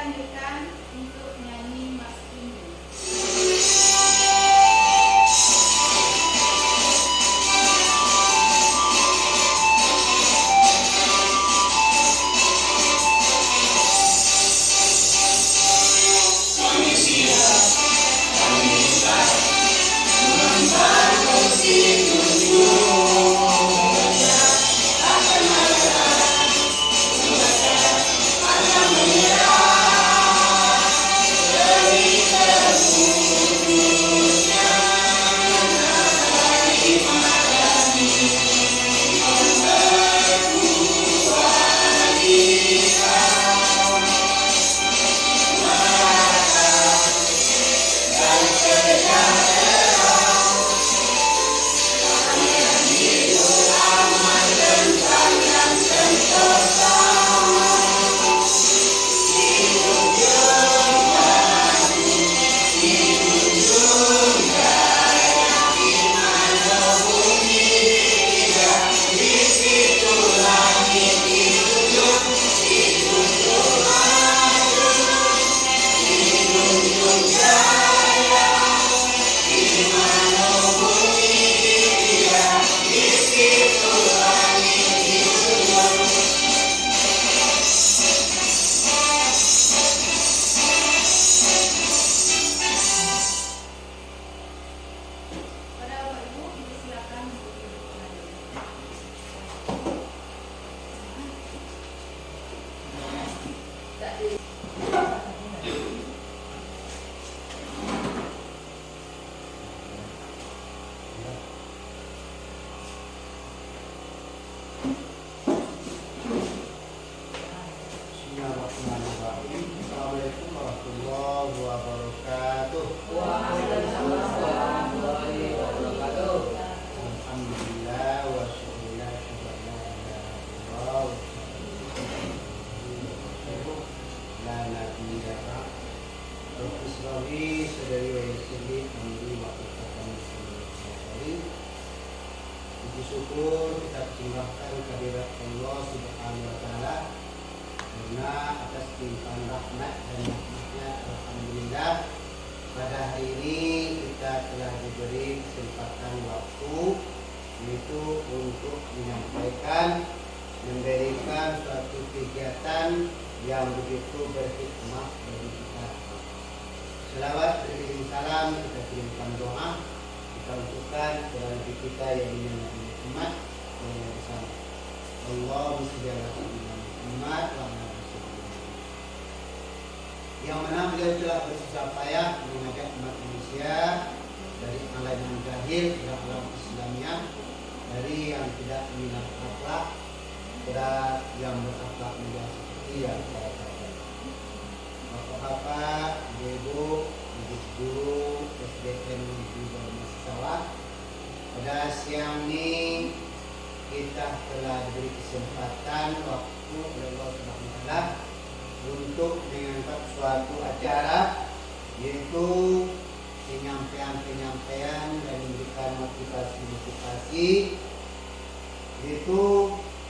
lanjutkan untuk nyanyi Mas Indi. Assalamualaikum warahmatullahi wabarakatuh. Waalaikumsalam warahmatullahi wabarakatuh. Alhamdulillah wa syukurillah la nabiyya ba'd. Rabbi shrahli sadri wa yassir li amri wahlul 'uqdatam puji syukur kita persembahkan kehadirat Allah Subhanahu wa taala karena atas limpahan rahmat dan nikmatnya alhamdulillah pada hari ini kita telah diberi kesempatan waktu yaitu untuk menyampaikan memberikan suatu kegiatan yang begitu berhikmah bagi kita. Selawat beriring salam kita kirimkan doa kita untukkan kepada Nabi kita yang Nabi Muhammad SAW. Allahumma shalli ala Muhammad wa ala yang mana beliau telah bersusah payah mengajak umat manusia dari alam yang jahil ke alam Islamiyah, dari yang tidak minat akhlak kepada yang berakhlak mulia seperti yang saya katakan. Bapak-bapak, ibu-ibu, guru SDN di Sawah, pada siang ini kita telah diberi kesempatan waktu oleh Allah Subhanahu wa taala untuk mengangkat suatu acara yaitu penyampaian dan memberikan motivasi yaitu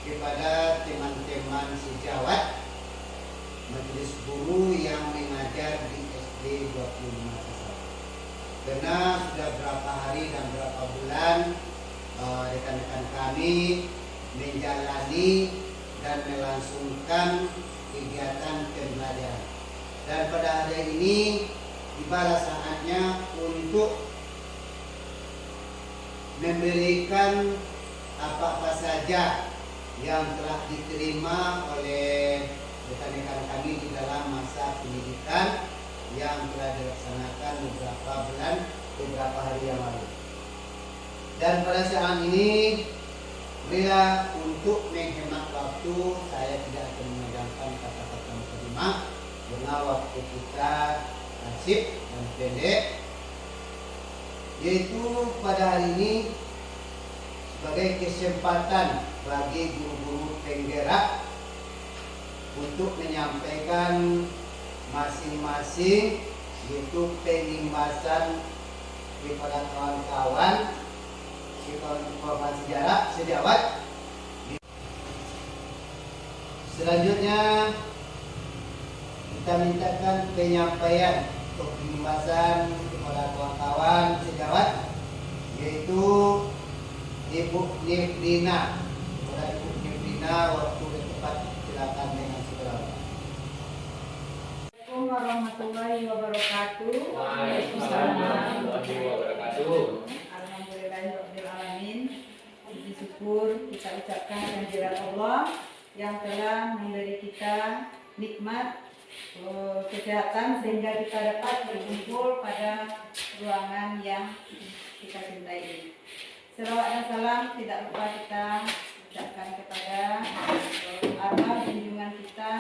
kepada teman-teman sejawat majelis guru yang mengajar di SD 25 Sasar. Karena sudah berapa hari dan berapa bulan rekan-rekan kami menjalani dan melangsungkan kegiatan pembelajaran, dan pada hari ini tibalah saatnya untuk memberikan apa-apa saja yang telah diterima oleh rekan-rekan kami di dalam masa pendidikan yang telah dilaksanakan beberapa hari yang lalu. Dan pada saat ini bila untuk menghemat waktu, saya tidak akan menegangkan kata-kata mukadimah karena waktu kita nasib dan pendek. Yaitu pada hari ini sebagai kesempatan bagi guru-guru penggerak untuk menyampaikan masing-masing yaitu pengimbasan kepada kawan-kawan sejawat. Selanjutnya kita mintakan penyampaian untuk pembahasan kepada kawan-kawan sejawat, yaitu Ibu Nifrina. Kepada Ibu Nifrina, waktu yang tepat silakan dengan segera. Assalamualaikum warahmatullahi wabarakatuh. Waalaikumsalam warahmatullahi wabarakatuh. Alhamdulillahirabbil alamin. Puji syukur kita ucapkan kehadirat Allah yang telah memberi kita nikmat kesehatan sehingga kita dapat berkumpul pada ruangan yang kita cintai ini. Selawat dan salam tidak lupa kita ucapkan kepada arwah junjungan kita,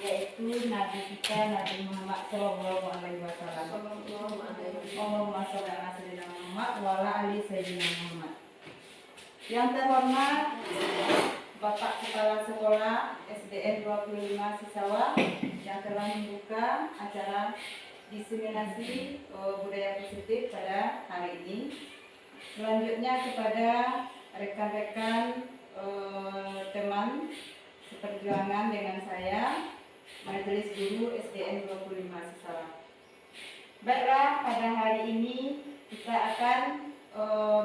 yaitu Nabi kita Nabi Muhammad Sallallahu Alaihi Wasallam. Allahumma sholli ala sayyidina Muhammad wa ala ali sayyidina Muhammad. Yang terhormat Bapak Kepala Sekolah SDN 25 Sisawa yang telah membuka acara diseminasi budaya positif pada hari ini. Selanjutnya kepada rekan-rekan teman seperjuangan dengan saya, Majelis Guru SDN 25 Sisawa. Baiklah, pada hari ini kita akan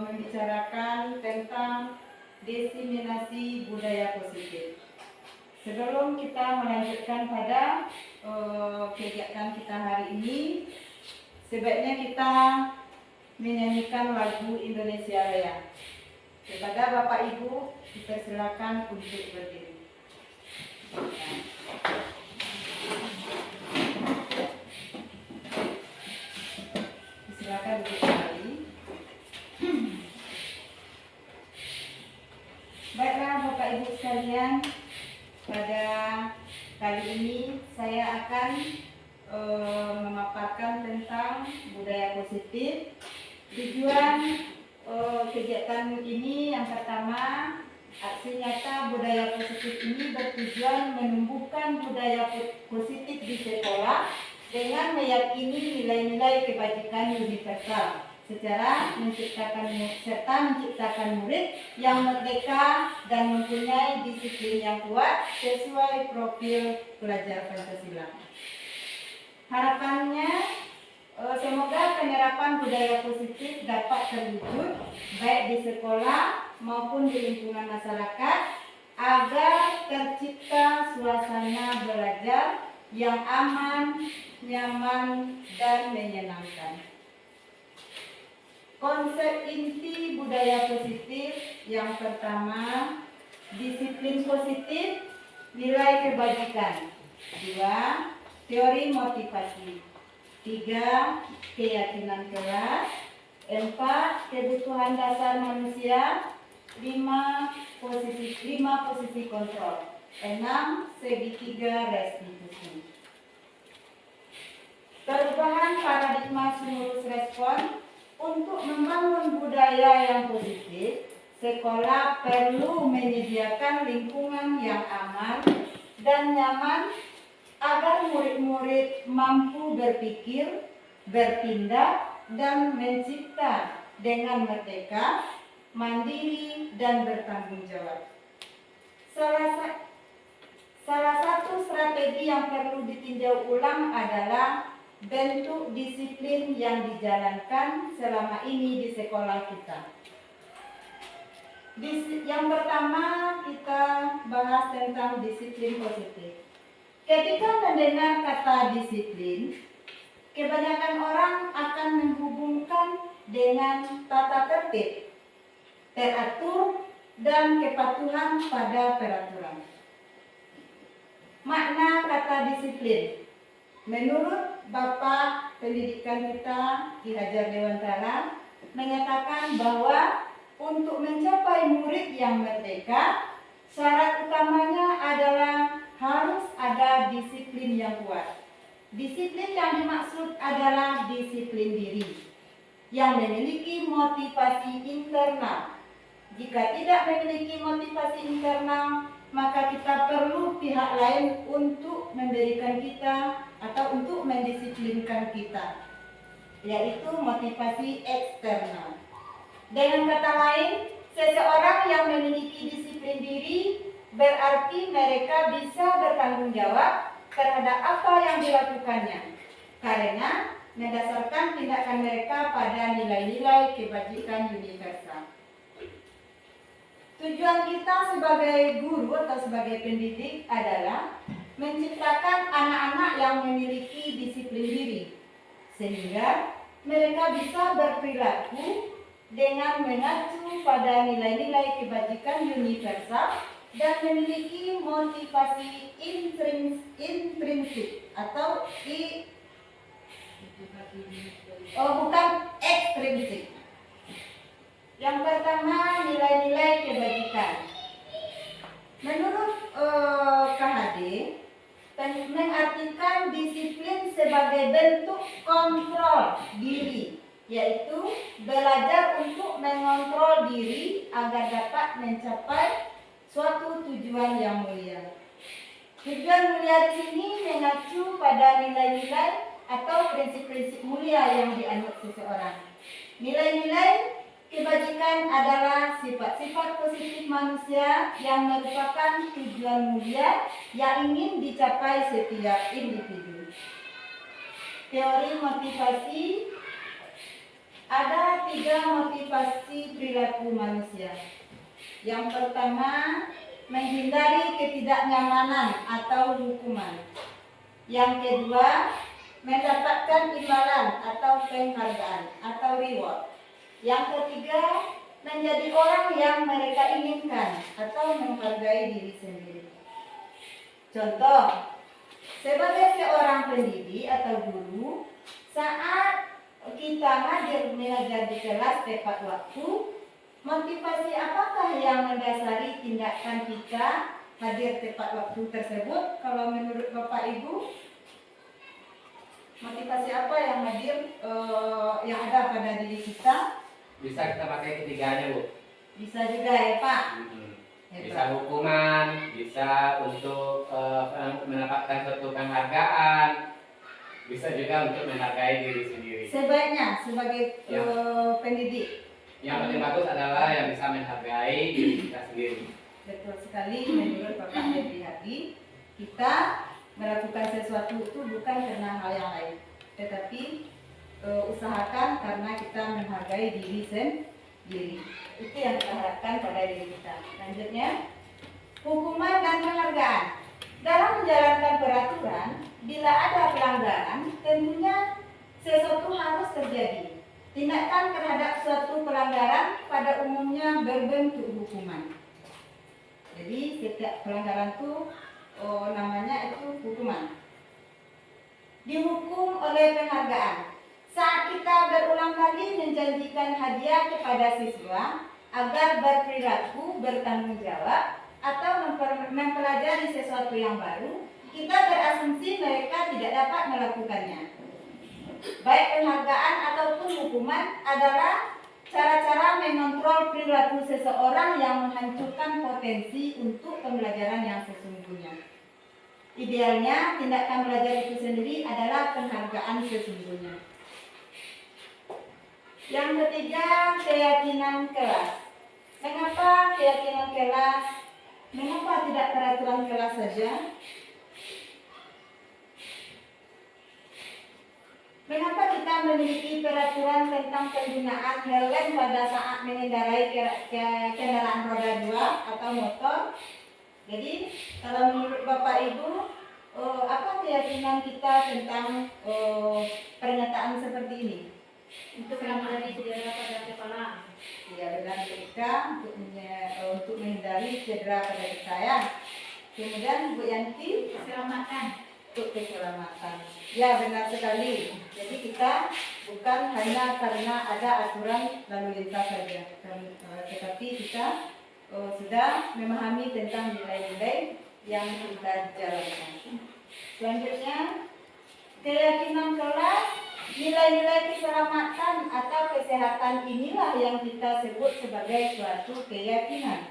membicarakan tentang diseminasi budaya positif. Sebelum kita melanjutkan pada kegiatan kita hari ini, sebaiknya kita menyanyikan lagu Indonesia Raya. Kepada Bapak Ibu, dipersilakan untuk berdiri. Silakan duduk kembali. Baiklah Bapak Ibu sekalian, pada kali ini saya akan memaparkan tentang budaya positif. Tujuan kegiatan ini yang pertama, aksi nyata budaya positif ini bertujuan menumbuhkan budaya positif di sekolah dengan meyakini nilai-nilai kebajikan universal secara menciptakan murid yang merdeka dan mempunyai disiplin yang kuat sesuai profil pelajar Pancasila. Harapannya semoga penyerapan budaya positif dapat terwujud baik di sekolah maupun di lingkungan masyarakat agar tercipta suasana belajar yang aman, nyaman, dan menyenangkan. Konsep inti budaya positif yang pertama, disiplin positif, nilai kebajikan. 2. Teori motivasi. 3. Keyakinan kelas. 4. Kebutuhan dasar manusia. 5. Posisi kontrol. 6. Segitiga restitusi. Perubahan paradigma stimulus respon. Untuk membangun budaya yang positif, sekolah perlu menyediakan lingkungan yang aman dan nyaman agar murid-murid mampu berpikir, bertindak, dan mencipta dengan merdeka, mandiri, dan bertanggung jawab. Salah satu strategi yang perlu ditinjau ulang adalah bentuk disiplin yang dijalankan selama ini di sekolah kita. Yang pertama, kita bahas tentang disiplin positif. Ketika mendengar kata disiplin, kebanyakan orang akan menghubungkan dengan tata tertib, teratur, dan kepatuhan pada peraturan. Makna kata disiplin. Menurut Bapak Pendidikan kita, Ki Hajar Dewantara, menyatakan bahwa untuk mencapai murid yang merdeka, syarat utamanya adalah harus ada disiplin yang kuat. Disiplin yang dimaksud adalah disiplin diri, yang memiliki motivasi internal. Jika tidak memiliki motivasi internal, maka kita perlu pihak lain untuk memberikan kita atau untuk mendisiplinkan kita, yaitu motivasi eksternal. Dengan kata lain, seseorang yang memiliki disiplin diri berarti mereka bisa bertanggung jawab terhadap apa yang dilakukannya, karena mendasarkan tindakan mereka pada nilai-nilai kebajikan universal. Tujuan kita sebagai guru atau sebagai pendidik adalah menciptakan anak-anak yang memiliki disiplin diri, sehingga mereka bisa berperilaku dengan mengacu pada nilai-nilai kebajikan universal dan memiliki motivasi intrinsik atau bukan ekstrinsik. Yang pertama, nilai-nilai kebajikan. Menurut KHD, mengartikan disiplin sebagai bentuk kontrol diri, yaitu belajar untuk mengontrol diri agar dapat mencapai suatu tujuan yang mulia. Tujuan mulia di sini mengacu pada nilai-nilai atau prinsip-prinsip mulia yang dianut seseorang. Nilai-nilai kebajikan adalah sifat-sifat positif manusia yang merupakan tujuan mulia yang ingin dicapai setiap individu. Teori motivasi. Ada 3 motivasi perilaku manusia. Yang pertama, menghindari ketidaknyamanan atau hukuman. Yang kedua, mendapatkan imbalan atau penghargaan atau reward. Yang ketiga, menjadi orang yang mereka inginkan atau menghargai diri sendiri. Contoh, sebagai seorang pendidik atau guru, saat kita mengajar di kelas tepat waktu, motivasi apakah yang mendasari tindakan kita hadir tepat waktu tersebut? Kalau menurut Bapak Ibu, motivasi apa yang hadir yang ada pada diri kita? Bisa kita pakai ketiganya, Bu. Bisa juga ya Pak. Bisa hukuman, bisa untuk mendapatkan suatu penghargaan, bisa juga untuk menghargai diri sendiri. Sebaiknya sebagai pendidik, yang paling bagus adalah yang bisa menghargai diri kita sendiri. Betul sekali. Menurut Bapak Henry Hadi, kita melakukan sesuatu itu bukan karena hal yang lain, tetapi usahakan karena kita menghargai diri sendiri. Itu yang kita harapkan pada diri kita. Lanjutnya, hukuman dan penghargaan. Dalam menjalankan peraturan, bila ada pelanggaran, tentunya sesuatu harus terjadi. Tindakan terhadap suatu pelanggaran pada umumnya berbentuk hukuman. Jadi setiap pelanggaran itu namanya itu hukuman. Dihukum oleh penghargaan. Saat kita berulang kali menjanjikan hadiah kepada siswa agar berperilaku bertanggung jawab atau mempelajari sesuatu yang baru, kita berasumsi mereka tidak dapat melakukannya. Baik penghargaan ataupun hukuman adalah cara-cara mengontrol perilaku seseorang yang menghancurkan potensi untuk pembelajaran yang sesungguhnya. Idealnya, tindakan belajar itu sendiri adalah penghargaan sesungguhnya. Yang ketiga, keyakinan kelas. Mengapa keyakinan kelas? Mengapa tidak peraturan kelas saja? Mengapa kita memiliki peraturan tentang penggunaan helm pada saat mengendarai kendaraan roda 2 atau motor? Jadi, kalau menurut Bapak Ibu, apa keyakinan kita tentang pernyataan seperti ini? Untuk menghindari cedera pada kepala. Ya, benar mereka untuk menghindari cedera pada saya. Kemudian Bu Yanti, Keselamatan. untuk keselamatan. Ya, benar sekali. Jadi kita bukan hanya karena ada aturan lalu lintas saja, tetapi kita sudah memahami tentang nilai-nilai yang kita jalankan. Selanjutnya, keyakinan kelas. Nilai-nilai keselamatan atau kesehatan inilah yang kita sebut sebagai suatu keyakinan,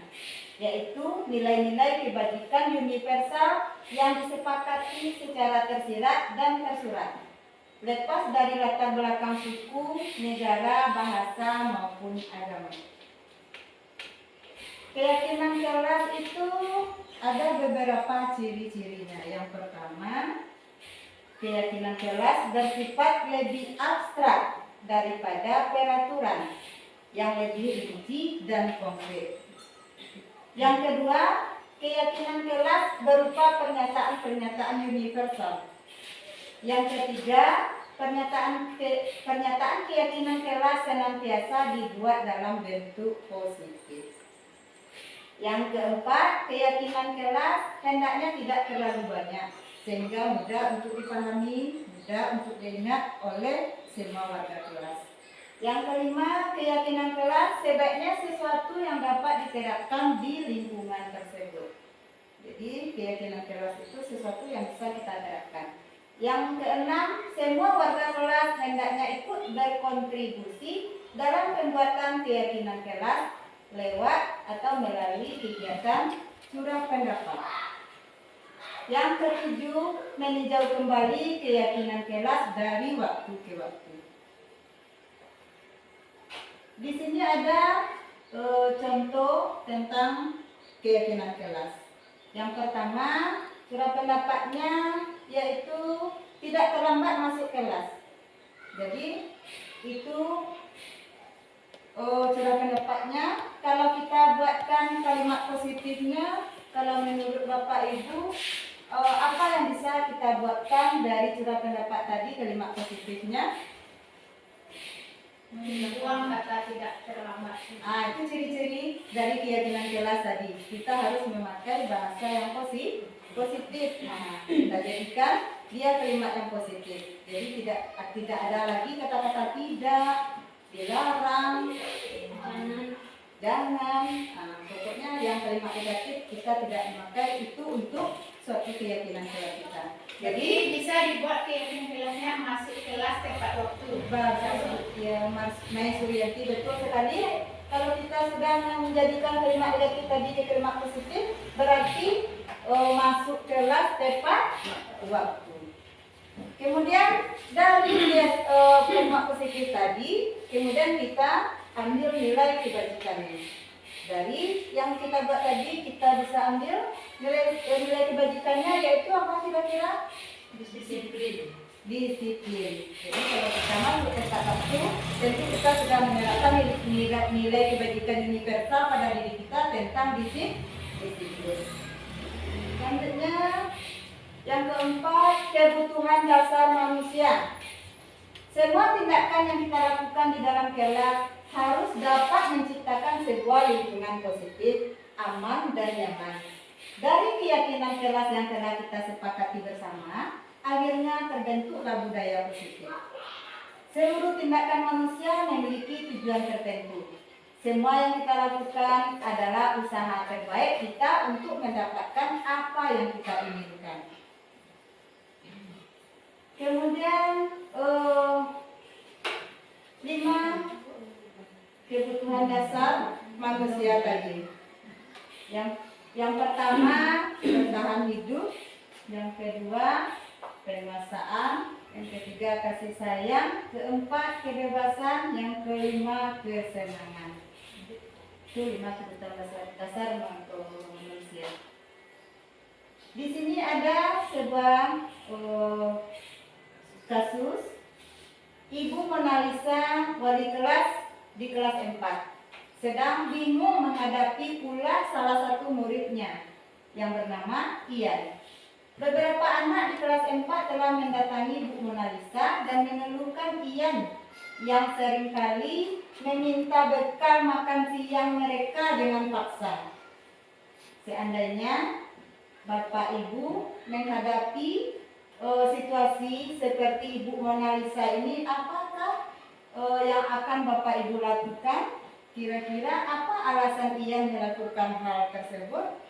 yaitu nilai-nilai kebajikan universal yang disepakati secara tersirat dan tersurat, lepas dari latar belakang suku, negara, bahasa, maupun agama. keyakinan kelas itu ada beberapa ciri-cirinya. Yang pertama, keyakinan kelas bersifat lebih abstrak daripada peraturan yang lebih rinci dan konkret. Yang kedua, keyakinan kelas berupa pernyataan-pernyataan universal. Yang ketiga, pernyataan keyakinan kelas senantiasa dibuat dalam bentuk positif. Yang keempat, keyakinan kelas hendaknya tidak terlalu banyak sehingga mudah untuk dipahami, mudah untuk diingat oleh semua warga kelas. Yang kelima, keyakinan kelas sebaiknya sesuatu yang dapat diterapkan di lingkungan tersebut. Jadi keyakinan kelas itu sesuatu yang bisa kita terapkan. Yang keenam, semua warga kelas hendaknya ikut berkontribusi dalam pembuatan keyakinan kelas lewat atau melalui kegiatan curah pendapat. Yang ketujuh, meninjau kembali keyakinan kelas dari waktu ke waktu. Di sini ada contoh tentang keyakinan kelas. Yang pertama, curah pendapatnya yaitu tidak terlambat masuk kelas. Jadi itu curah pendapatnya. Kalau kita buatkan kalimat positifnya, kalau menurut Bapak Ibu, apa yang bisa kita buatkan dari curah pendapat tadi kalimat positifnya? Uang kata tidak terlambat. Itu ciri-ciri dari keyakinan kelas tadi. Kita harus memakai bahasa yang positif. Nah, kita jadikan dia kalimat yang positif. Jadi tidak ada lagi kata-kata tidak, dilarang, jangan. Pokoknya yang kalimat negatif kita tidak memakai, itu untuk suatu keyakinan kelas kita. Jadi bisa dibuat keyakinan kelasnya masuk kelas tepat waktu. Bagus ya, Mas Mai Suryanti, betul sekali. Kalau kita sudah menjadikan kalimat negatif tadi ke kalimat positif, berarti masuk kelas tepat waktu. Kemudian dari kalimat positif tadi, kemudian kita ambil nilai kebajikannya. Dari yang kita buat tadi, kita bisa ambil nilai kebajikannya, yaitu apa kira-kira? Disiplin. Disiplin. Jadi kalau kita masuk tepat waktu, tentu kita sudah menerapkan nilai kebajikan universal pada diri kita tentang disiplin. Selanjutnya, yang keempat, kebutuhan dasar manusia. Semua tindakan yang kita lakukan di dalam kelas harus dapat menciptakan sebuah lingkungan positif, aman, dan nyaman. Dari keyakinan kelas yang telah kita sepakati bersama, akhirnya terbentuklah budaya positif. Seluruh tindakan manusia memiliki tujuan tertentu. Semua yang kita lakukan adalah usaha terbaik kita untuk mendapatkan apa yang kita inginkan. Kemudian 5 kebutuhan dasar manusia tadi. Yang pertama, bertahan hidup. Yang kedua, penguasaan. Yang ketiga, kasih sayang. Keempat, kebebasan. Yang kelima, kesenangan. Itu 5 kebutuhan dasar manusia. Di sini ada sebuah kasus. Ibu Mona Lisa, wali kelas di kelas 4, sedang bingung menghadapi ulah salah satu muridnya yang bernama Ian. Beberapa anak di kelas 4 telah mendatangi Bu Mona Lisa dan mengeluhkan Ian yang seringkali meminta bekal makan siang mereka dengan paksa. Seandainya Bapak Ibu menghadapi situasi seperti Ibu Mona Lisa ini, apakah yang akan Bapak Ibu lakukan? Kira-kira apa alasan Ian melakukan hal tersebut?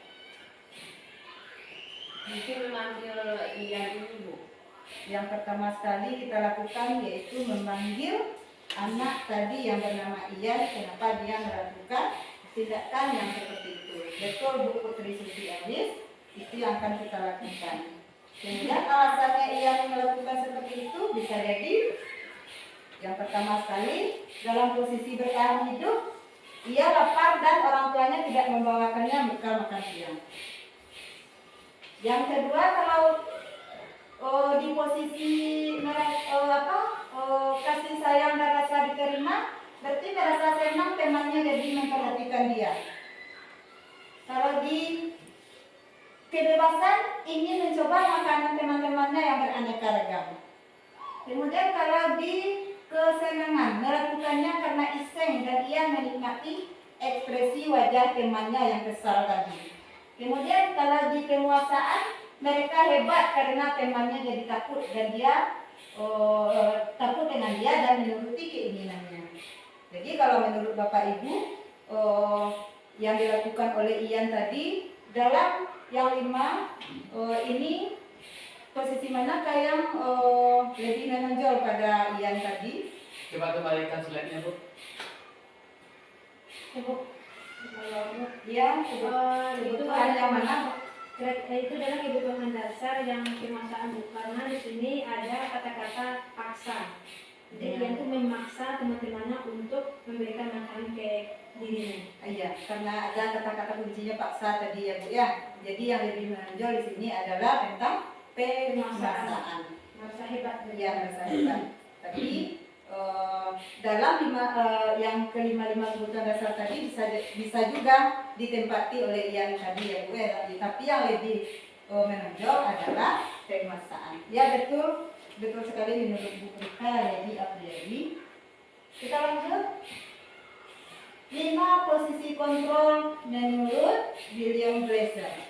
Mungkin memanggil Ian ini, Bu. Yang pertama sekali kita lakukan yaitu memanggil anak tadi yang bernama Ian, kenapa dia melakukan tindakan yang seperti itu. Betul Bu Putri Susi Alis, itu yang akan kita lakukan. Kemudian alasannya Ian melakukan seperti itu bisa jadi yang pertama sekali dalam posisi bertahan hidup, ia lapar dan orang tuanya tidak membawakannya bekal makan siang. Yang kedua, kalau di posisi kasih sayang dan rasa diterima, berarti merasa senang temannya jadi memperhatikan dia. Kalau di kebebasan ingin mencoba makanan teman-temannya yang beraneka ragam. Kemudian kalau di kesenangan melakukannya karena iseng dan ia menikmati ekspresi wajah temannya yang kesal tadi. Kemudian kalau di penguasaan mereka hebat karena temannya jadi takut dan dia takut dengan dia dan menuruti keinginannya. Jadi kalau menurut Bapak Ibu yang dilakukan oleh Ian tadi dalam yang 5 ini posisi manakah yang lebih menonjol pada Ian tadi? Coba kembalikan slide-nya, Bu. Ya, kebutuhan yang mana? Itu adalah kebutuhan dasar yang kemaksaan, karena di sini ada kata-kata paksa. Jadi dia tuh memaksa teman-temannya untuk memberikan makanan ke dirinya. Iya, karena ada kata-kata kuncinya paksa tadi ya Bu ya. Jadi yang lebih menonjol di sini adalah tentang pemaksaan. Merasa hebat. Iya, merasa hebat. Tapi dalam yang kelima kebutuhan dasar tadi bisa juga ditempati oleh yang tadi ya Bu ya. Tapi yang lebih menonjol adalah pemaksaan. Ya betul sekali menurut Bu Rika Lady Apriyadi. Kita lanjut. 5 posisi kontrol menurut William Glasser.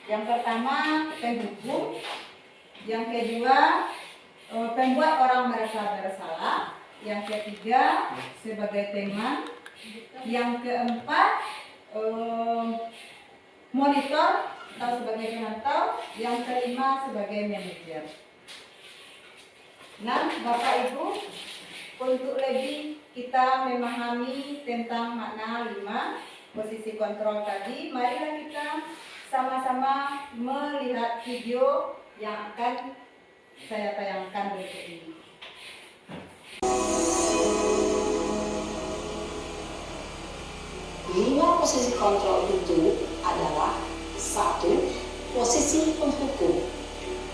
Yang pertama penghukum, yang kedua pembuat orang merasa bersalah, yang ketiga sebagai teman, yang keempat monitor atau sebagai pemantau, yang kelima sebagai manajer. Nah, Bapak Ibu, untuk lebih kita memahami tentang makna 5 posisi kontrol tadi, marilah kita sama-sama melihat video yang akan saya tayangkan berikut ini. Lima posisi kontrol itu adalah 1. Posisi penghukum,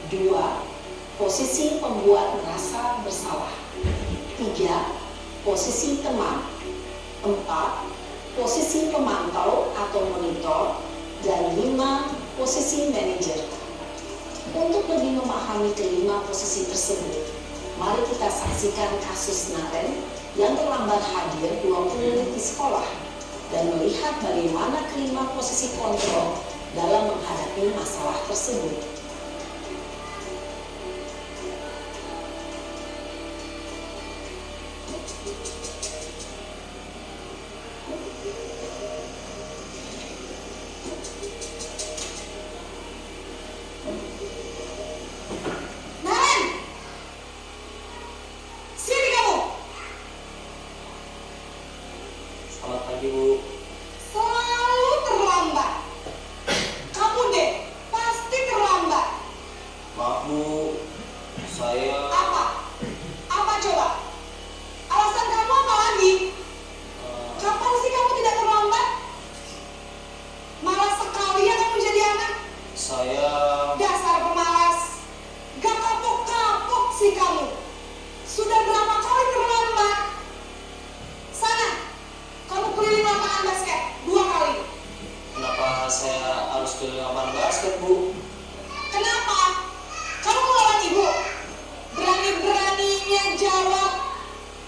2. Posisi pembuat merasa bersalah, 3. Posisi teman, 4. Posisi pemantau atau monitor, dan 5. Posisi manajer. Untuk lebih memahami kelima posisi tersebut, mari kita saksikan kasus Naren yang terlambat hadir 20 menit di sekolah dan melihat bagaimana kelima posisi kontrol dalam menghadapi masalah tersebut. Selamat pagi Bu. Selalu terlambat. Kamu deh, pasti terlambat. Maaf Bu, saya Apa? Apa coba? Alasan kamu apa lagi? Kapan sih kamu tidak terlambat? Malas sekali ya kamu jadi anak. saya Dasar pemalas. Gak kapok-kapok sih kamu. Sudah berapa kali terlambat? Sana, kamu keliling lapangan basket 2 kali. kenapa saya harus ke lapangan basket Bu? Kenapa? Kamu melawan ibu? Berani-beraninya jawab.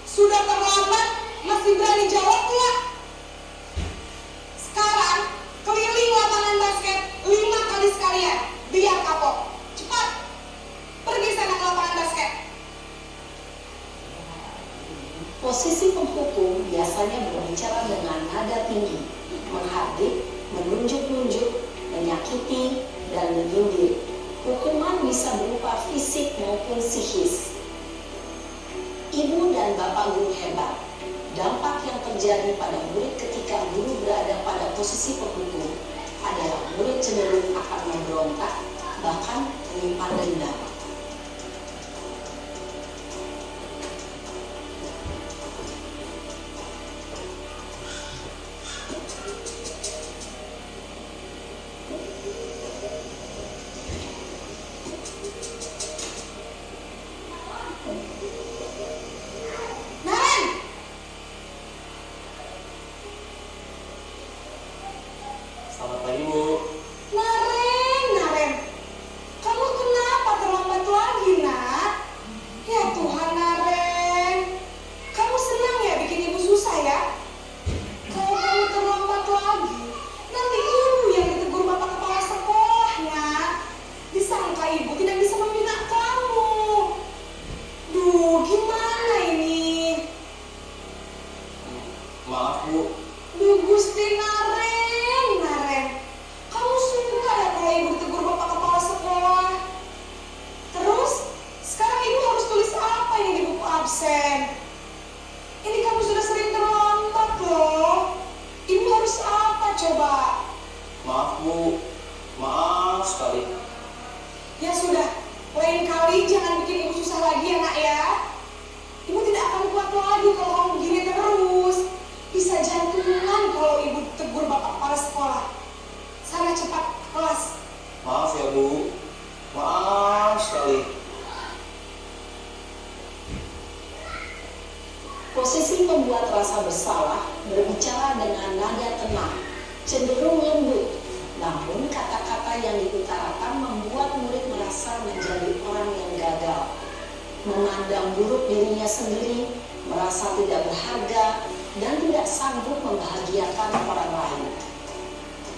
Sudah terlambat, masih berani jawab nggak? Sekarang, keliling lapangan basket 5 kali sekalian. Biar kapok. Cepat. Pergi sana ke lapangan basket. Posisi penghukum biasanya berbicara dengan nada tinggi, menghardik, menunjuk-nunjuk, menyakiti, dan menyindir. Hukuman bisa berupa fisik maupun psikis. Ibu dan bapak guru hebat. Dampak yang terjadi pada murid ketika guru berada pada posisi penghukum adalah murid cenderung akan memberontak, bahkan menyimpan dendam. coba? Maaf Bu, maaf sekali. Ya sudah, lain kali jangan bikin ibu susah lagi ya nak ya. Ibu tidak akan kuat lagi kalau kamu begini terus. Bisa jantungan kalau ibu tegur bapak kepala sekolah. Sana cepat ke kelas. Maaf ya Bu, maaf sekali. Posisi pembuat rasa bersalah berbicara dengan nada tenang, cenderung lembut. Namun kata-kata yang diutarakan membuat murid merasa menjadi orang yang gagal, memandang buruk dirinya sendiri, merasa tidak berharga, dan tidak sanggup membahagiakan orang lain.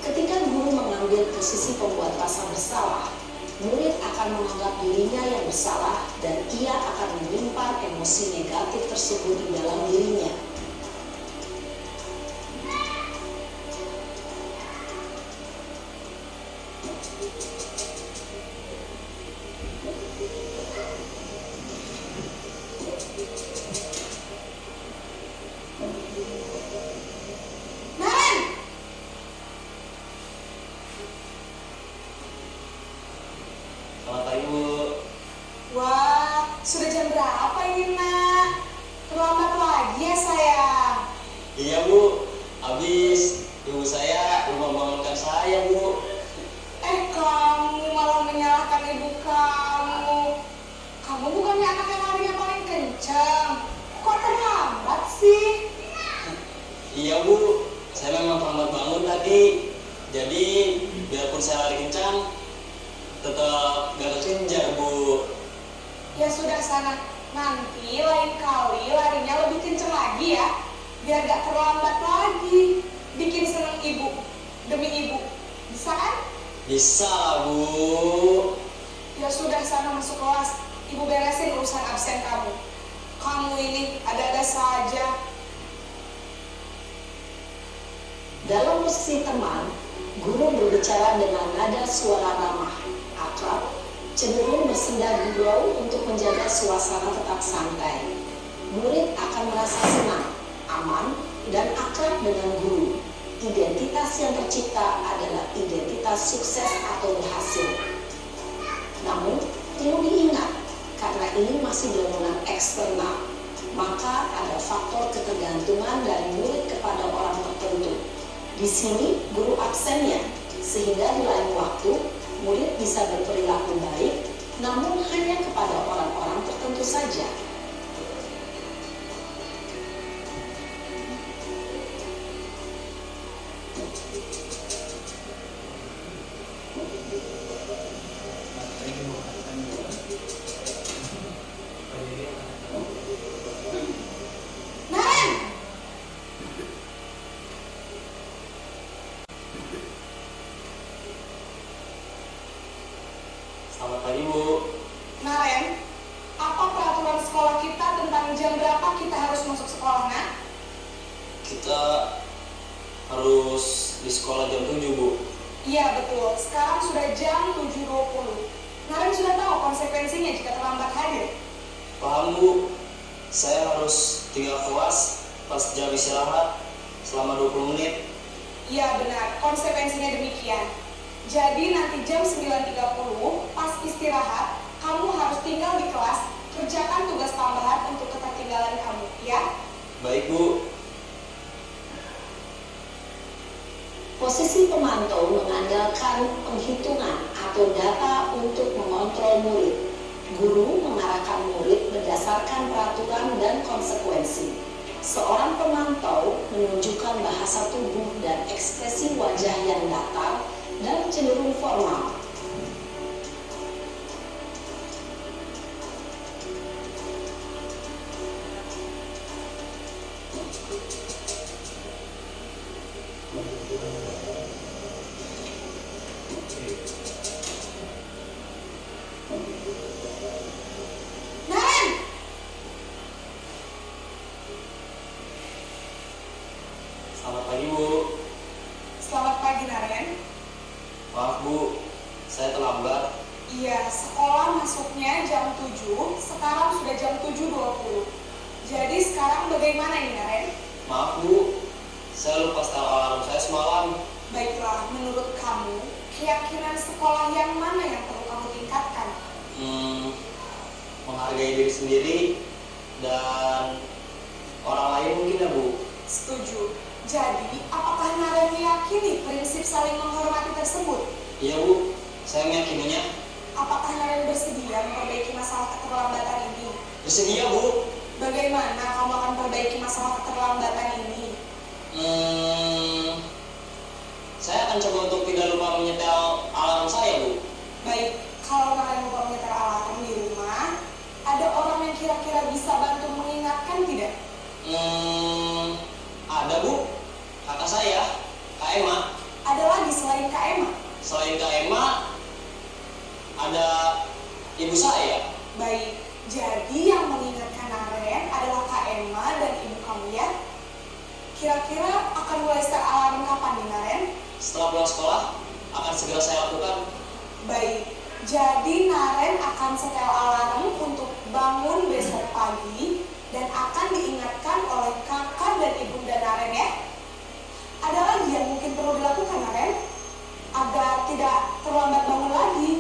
Ketika guru mengambil posisi pembuat rasa bersalah, murid akan menganggap dirinya yang bersalah dan ia akan menyimpan emosi negatif tersebut di dalam dirinya. Selamat pagi Bu. Wah, sudah jam berapa ini nak? Terlambat lagi ya sayang. Iya Bu, habis ibu saya membangunkan saya Bu. Kamu malah menyalahkan ibu kamu. Kamu bukannya anak yang larinya paling kencang. Kok terlambat sih? Iya Bu, saya memang terlambat bangun tadi. Jadi biarpun saya lari kencang, tetap gak kekejar Bu. Ya sudah sana, nanti lain kali larinya lebih kencang lagi ya. Biar gak terlambat lagi. Bikin seneng ibu, demi ibu. Bisa kan? Bisa Bu. Ya sudah sana masuk kelas. Ibu beresin urusan absen kamu. Kamu ini ada-ada saja. Dalam posisi teman, guru berbicara dengan nada suara ramah, akrab, cenderung bersenda gurau untuk menjaga suasana tetap santai. Murid akan merasa senang, aman, dan akrab dengan guru. Identitas yang tercipta adalah identitas sukses atau berhasil. Namun, perlu diingat, karena ini masih dorongan eksternal, maka ada faktor ketergantungan dari murid kepada orang tertentu. Di sini, guru absennya, sehingga di lain waktu, murid bisa berperilaku baik, namun hanya kepada orang-orang tertentu saja. Selamat pagi Bu. Naren, apa peraturan sekolah kita tentang jam berapa kita harus masuk sekolah, nak? Kita harus di sekolah jam 7 Bu. Iya betul, sekarang sudah jam 7.20. Naren sudah tahu konsekuensinya jika terlambat hadir. Paham Bu, saya harus tinggal kelas pas jam istirahat selama 20 menit. Iya benar, konsekuensinya demikian. Jadi nanti jam 9.30 pas istirahat, kamu harus tinggal di kelas, kerjakan tugas tambahan untuk ketertinggalan kamu, ya? Baik Bu. Posisi pemantau mengandalkan penghitungan atau data untuk mengontrol murid. Guru mengarahkan murid berdasarkan peraturan dan konsekuensi. Seorang pemantau menunjukkan bahasa tubuh dan ekspresi wajah yang datar dan cenderung formal. Selamat pagi Bu. Selamat pagi, Naren. Maaf Bu, saya terlambat. Iya, sekolah masuknya jam 7, sekarang sudah jam 7.20. Jadi sekarang bagaimana ini, Naren? Maaf Bu, Saya lupa setel alarm saya semalam. Baiklah, menurut kamu, keyakinan sekolah yang mana yang perlu kamu tingkatkan? Menghargai diri sendiri dan orang lain mungkin ya Bu. Setuju. Jadi, apakah Naren meyakini prinsip saling menghormati tersebut? Iya Bu, saya meyakininya. Apakah Naren bersedia memperbaiki masalah keterlambatan ini? Bersedia Bu. Bagaimana kamu akan perbaiki masalah keterlambatan ini? Saya akan coba untuk tidak lupa menyetel alarm saya Bu. Baik, kalau Naren lupa menyetel alarm di rumah, ada orang yang kira-kira bisa bantu mengingatkan tidak? Ada Bu, kakak saya, Kak Emma. Ada lagi selain Kak Emma? Selain Kak Emma, ada ibu saya. Baik, jadi yang mengingatkan Naren adalah Kak Emma dan ibu kamu ya? Kira-kira akan mulai setel alarm kapan nih Naren? Setelah pulang sekolah, akan segera saya lakukan. Baik, jadi Naren akan setel alarm untuk bangun besok pagi dan akan diingatkan oleh kakak dan ibunda Naren ya. Ada lagi yang mungkin perlu dilakukan Naren agar tidak terlambat bangun lagi?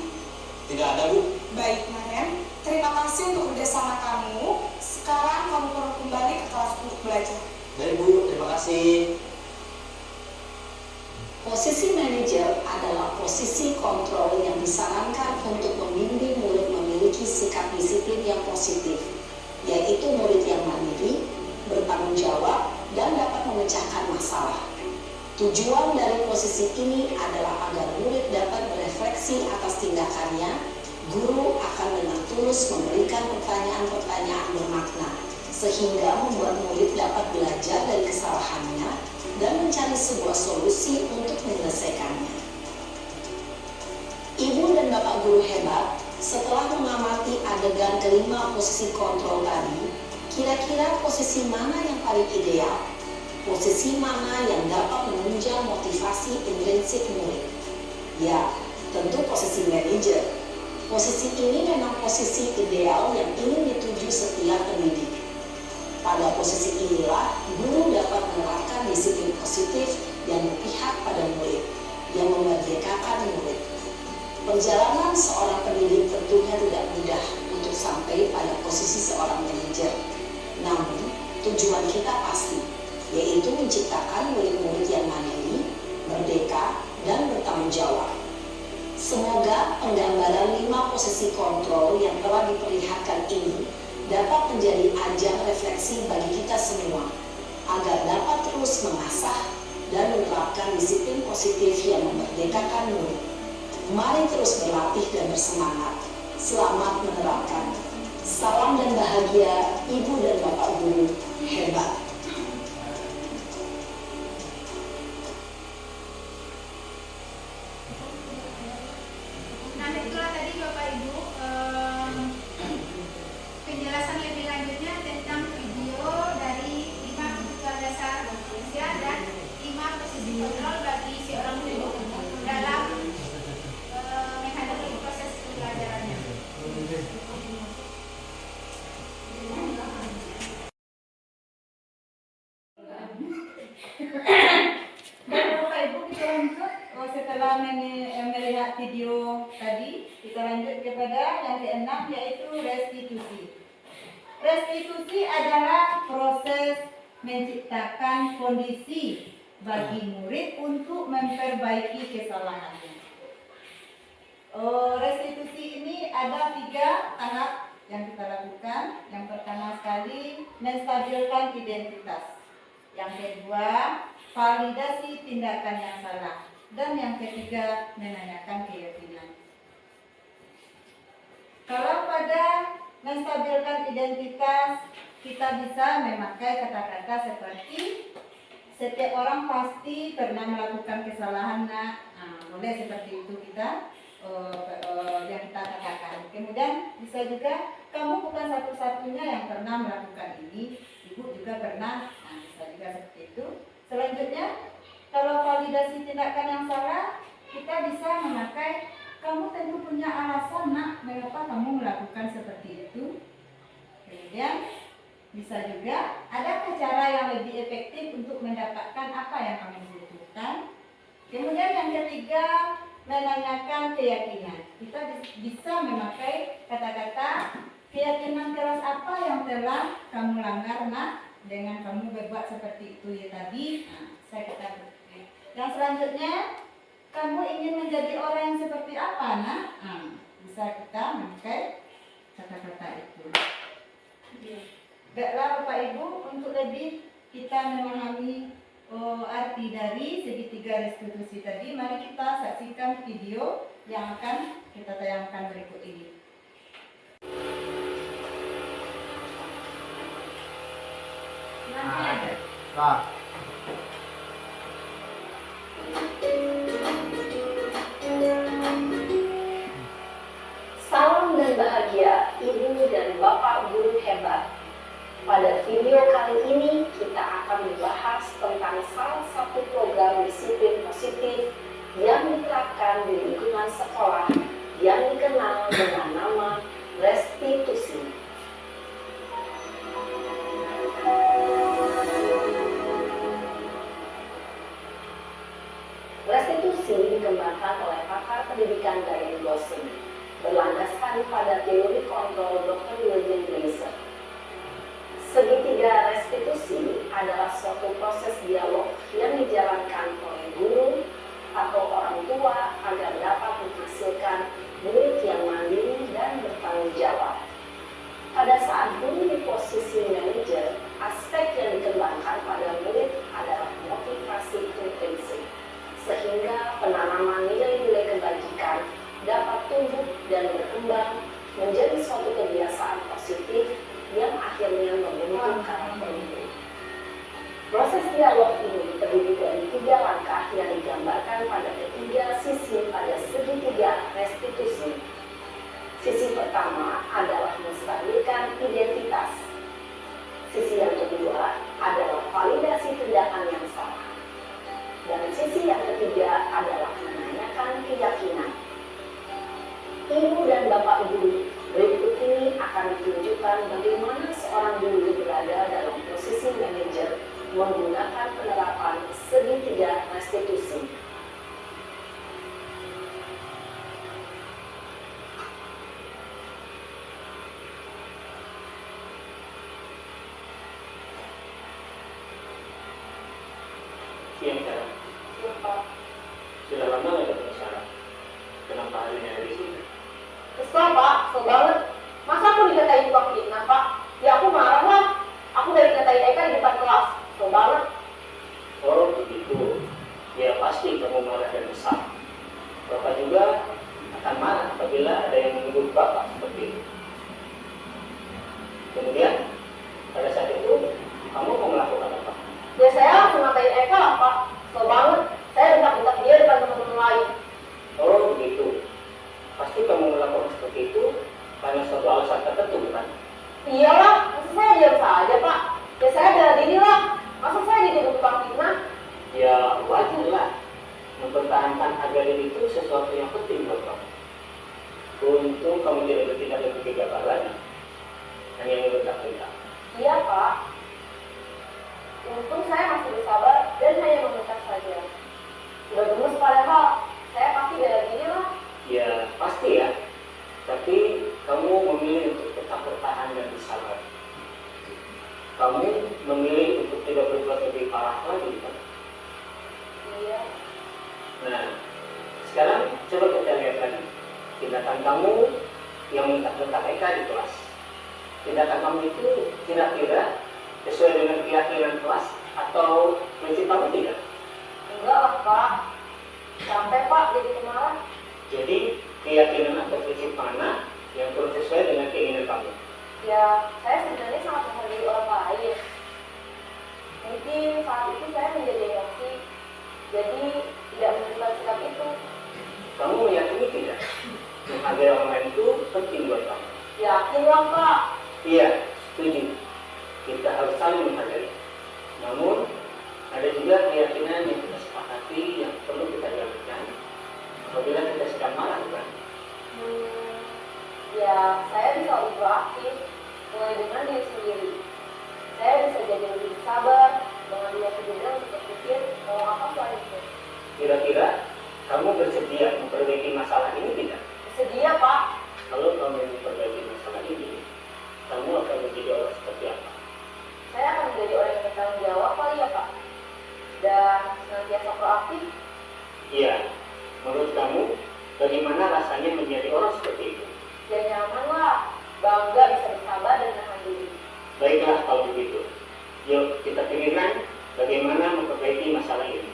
Tidak ada Bu. Baik Naren, terima kasih untuk kerjasama kamu. Sekarang kamu perlu kembali ke kelas untuk belajar. Baik Bu, terima kasih. Posisi manajer adalah posisi kontrol yang disarankan untuk membimbing murid memiliki sikap disiplin yang positif, yaitu murid yang mandiri, bertanggung jawab, dan dapat memecahkan masalah. Tujuan dari posisi ini adalah agar murid dapat berefleksi atas tindakannya. Guru akan dengan tulus memberikan pertanyaan-pertanyaan bermakna, sehingga membuat murid dapat belajar dari kesalahannya dan mencari sebuah solusi untuk menyelesaikannya. Ibu dan Bapak guru hebat, setelah mengamati adegan kelima posisi kontrol tadi, kira-kira posisi mana yang paling ideal? Posisi mana yang dapat menunjang motivasi intrinsik murid? Ya, tentu posisi manajer. Posisi ini memang posisi ideal yang ingin dituju setiap pendidik. Pada posisi inilah, guru dapat menerapkan disiplin positif yang berpihak pada murid, yang memerdekakan murid. Perjalanan seorang pendidik tentunya tidak mudah untuk sampai pada posisi seorang manajer. Namun, tujuan kita pasti, yaitu menciptakan murid-murid yang mandiri, merdeka, dan bertanggung jawab. Semoga penggambaran 5 posisi kontrol yang telah diperlihatkan ini dapat menjadi ajang refleksi bagi kita semua, agar dapat terus mengasah dan menerapkan disiplin positif yang memerdekakan murid. Mari terus berlatih dan bersemangat. Selamat menerapkan. Salam dan bahagia Ibu dan Bapak Guru hebat. Nah, itulah tadi Bapak Ibu penjelasan lebih lanjutnya tentang video dari 5 kebutuhan dasar manusia dan 5 posisi kontrol bagi seorang guru dalam menghandle proses pembelajarannya. Dan Bapak Ibu kita lanjut setelah melihat video tadi, kita lanjut kepada yang keenam, yaitu restitusi. Restitusi adalah proses menciptakan kondisi bagi murid untuk memperbaiki kesalahannya. Restitusi ini ada 3 tahap yang kita lakukan. Yang pertama sekali, menstabilkan identitas. Yang kedua, validasi tindakan yang salah. Dan yang ketiga, menanyakan keyakinan. Kalau pada menstabilkan identitas, kita bisa memakai kata-kata seperti setiap orang pasti pernah melakukan kesalahan, boleh seperti itu kita yang kita katakan. Kemudian bisa juga kamu bukan satu-satunya yang pernah melakukan ini, ibu juga pernah, bisa juga seperti itu. Selanjutnya, kalau validasi tindakan yang salah, kita bisa memakai kamu tentu punya alasan nak mengapa kamu melakukan seperti itu. Kemudian Bisa juga, adakah cara yang lebih efektif untuk mendapatkan apa yang kamu butuhkan? Kemudian yang ketiga, menanyakan keyakinan. Kita bisa memakai kata-kata keyakinan keras apa yang telah kamu langgar, nak, dengan kamu berbuat seperti itu ya tadi. Nah, saya kata begitu. Yang selanjutnya, kamu ingin menjadi orang yang seperti apa, nak? Nah, bisa kita memakai kata-kata itu. Baiklah Bapak Ibu, untuk lebih kita memahami arti dari segitiga restitusi tadi, mari kita saksikan video yang akan kita tayangkan berikut ini. Nah, Salam dan bahagia Ibu dan Bapak guru hebat. Pada video kali ini kita akan membahas tentang salah satu program disiplin positif yang diterapkan di lingkungan sekolah yang dikenal dengan nama restitusi. Restitusi dikembangkan oleh pakar pendidikan dari Boston, berlandaskan pada teori kontrol Dr. William Glaser. Segitiga restitusi adalah suatu proses dialog yang dijalankan oleh guru atau orang tua agar dapat menghasilkan murid yang mandiri dan bertanggung jawab. Pada saat guru di posisi manajer, aspek yang dikembangkan pada murid adalah motivasi intrinsik, sehingga penanaman nilai-nilai kebajikan dapat tumbuh dan berkembang menjadi suatu kebiasaan positif yang akhirnya membentuk karakter murid. Proses dialog ini terdiri dari 3 langkah yang digambarkan pada ketiga sisi pada segitiga restitusi. Sisi pertama adalah menstabilkan identitas. Sisi yang kedua adalah validasi tindakan yang salah. Dan sisi yang ketiga adalah menanyakan keyakinan. Ibu dan Bapak Guru, berikut ini akan ditunjukkan bagaimana seorang guru berada dalam posisi manajer menggunakan penerapan segitiga restitusi. Siang, Sarah. Sudah lama nggak ketemu Sarah? Kenapa hari ini ada di sini? Kesel Pak, kesel banget. Masa aku dikatain tukang fitnah Pak? Ya aku marah lah. Aku dari dikatain Eka di depan kelas. Kesel banget. Oh begitu. Ya pasti kamu marah dan kesal. Bapak juga akan marah apabila ada yang menuduh Bapak seperti itu. Kemudian pada saat itu kamu mau melakukan apa? Ya saya langsung ngatain Eka lah Pak. Kesel banget. Saya bentak-bentak dia depan teman-teman lain. Oh begitu. Pasti kamu melakukan seperti itu karena suatu alasan tertentu, bukan? Iyalah, masa saya diam saja Pak? Ya saya bela diri lah. Masa saya dituduh tukang fitnah? Ya wajar lah. Mempertahankan harga diri itu sesuatu yang penting buat kamu. Untung kamu tidak bertindak yang kegagalan lagi. Hanya menentang-mentang. Iya Pak. Untung saya masih bersabar dan hanya meminta saja. Udah gemes padahal. Saya pasti bela diri lah. Ya pasti ya. Tapi kamu memilih untuk tetap bertahan dan bersabar. Kamu memilih untuk tidak berbuat lebih parah lagi, kan? Iya. Nah, sekarang coba kita lihat lagi tindakan kamu yang mentak-mentak Eka di kelas. Tindakan kamu itu kira-kira sesuai dengan keyakinan kelas atau prinsip kamu tidak? Enggak lah Pak. Sampai Pak jadi pemarah. Jadi keyakinan atau prinsip mana yang kurang sesuai dengan keinginan kamu? Ya, saya sebenarnya sangat menghargai orang lain. Mungkin saat itu saya menjadi emosi, jadi tidak menerima sikap itu. Kamu meyakini tidak? Menghargai orang lain itu penting buat kamu. Yakin lah Pak. Iya, setuju. Kita harus saling menghargai. Namun, ada juga keyakinan yang kita sepakati yang perlu kita jalankan apabila kita sedang marah, bukan? Ya, saya bisa lebih proaktif, mulai dengan diri sendiri. Saya bisa jadi lebih sabar, mengambil waktu juga untuk berpikir mau apa selanjutnya. Kira-kira kamu bersedia memperbaiki masalah ini tidak? Bersedia, Pak. Kalau kamu memperbaiki masalah ini, kamu akan menjadi orang seperti apa? Saya akan menjadi orang yang bertanggung jawab kali ya, Pak. Dan senantiasa proaktif. Iya. Menurut kamu, bagaimana rasanya menjadi orang seperti itu? Ya nyaman lah. Bangga bisa bersabar dan menahan diri. Baiklah kalau begitu. Yuk kita pikirkan bagaimana memperbaiki masalah ini.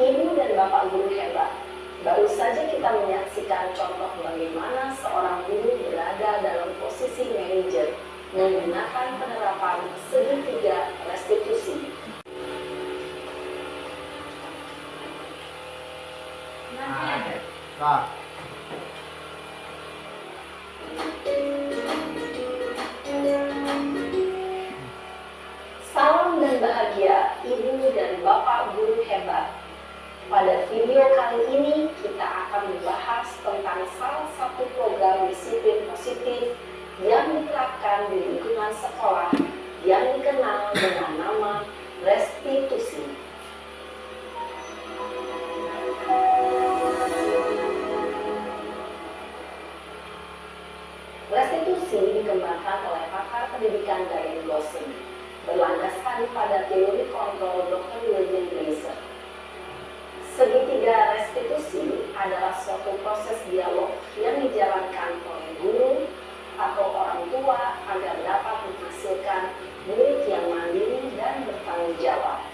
Ibu dan Bapak guru hebat. Baru saja kita menyaksikan contoh bagaimana seorang guru berada dalam posisi manajer menggunakan penerapan segitiga restitusi. Nah, Salam dan bahagia Ibu dan Bapak guru hebat. Pada video kali ini kita akan membahas tentang salah satu program disiplin positif yang diterapkan di lingkungan sekolah yang dikenal dengan nama restitusi. Restitusi dikembangkan oleh pakar pendidikan Diane Blossing, berlandaskan pada teori kontrol Dr. William Glaser. Segitiga restitusi adalah suatu proses dialog yang dijalankan oleh guru atau orang tua agar dapat menghasilkan murid yang mandiri dan bertanggung jawab.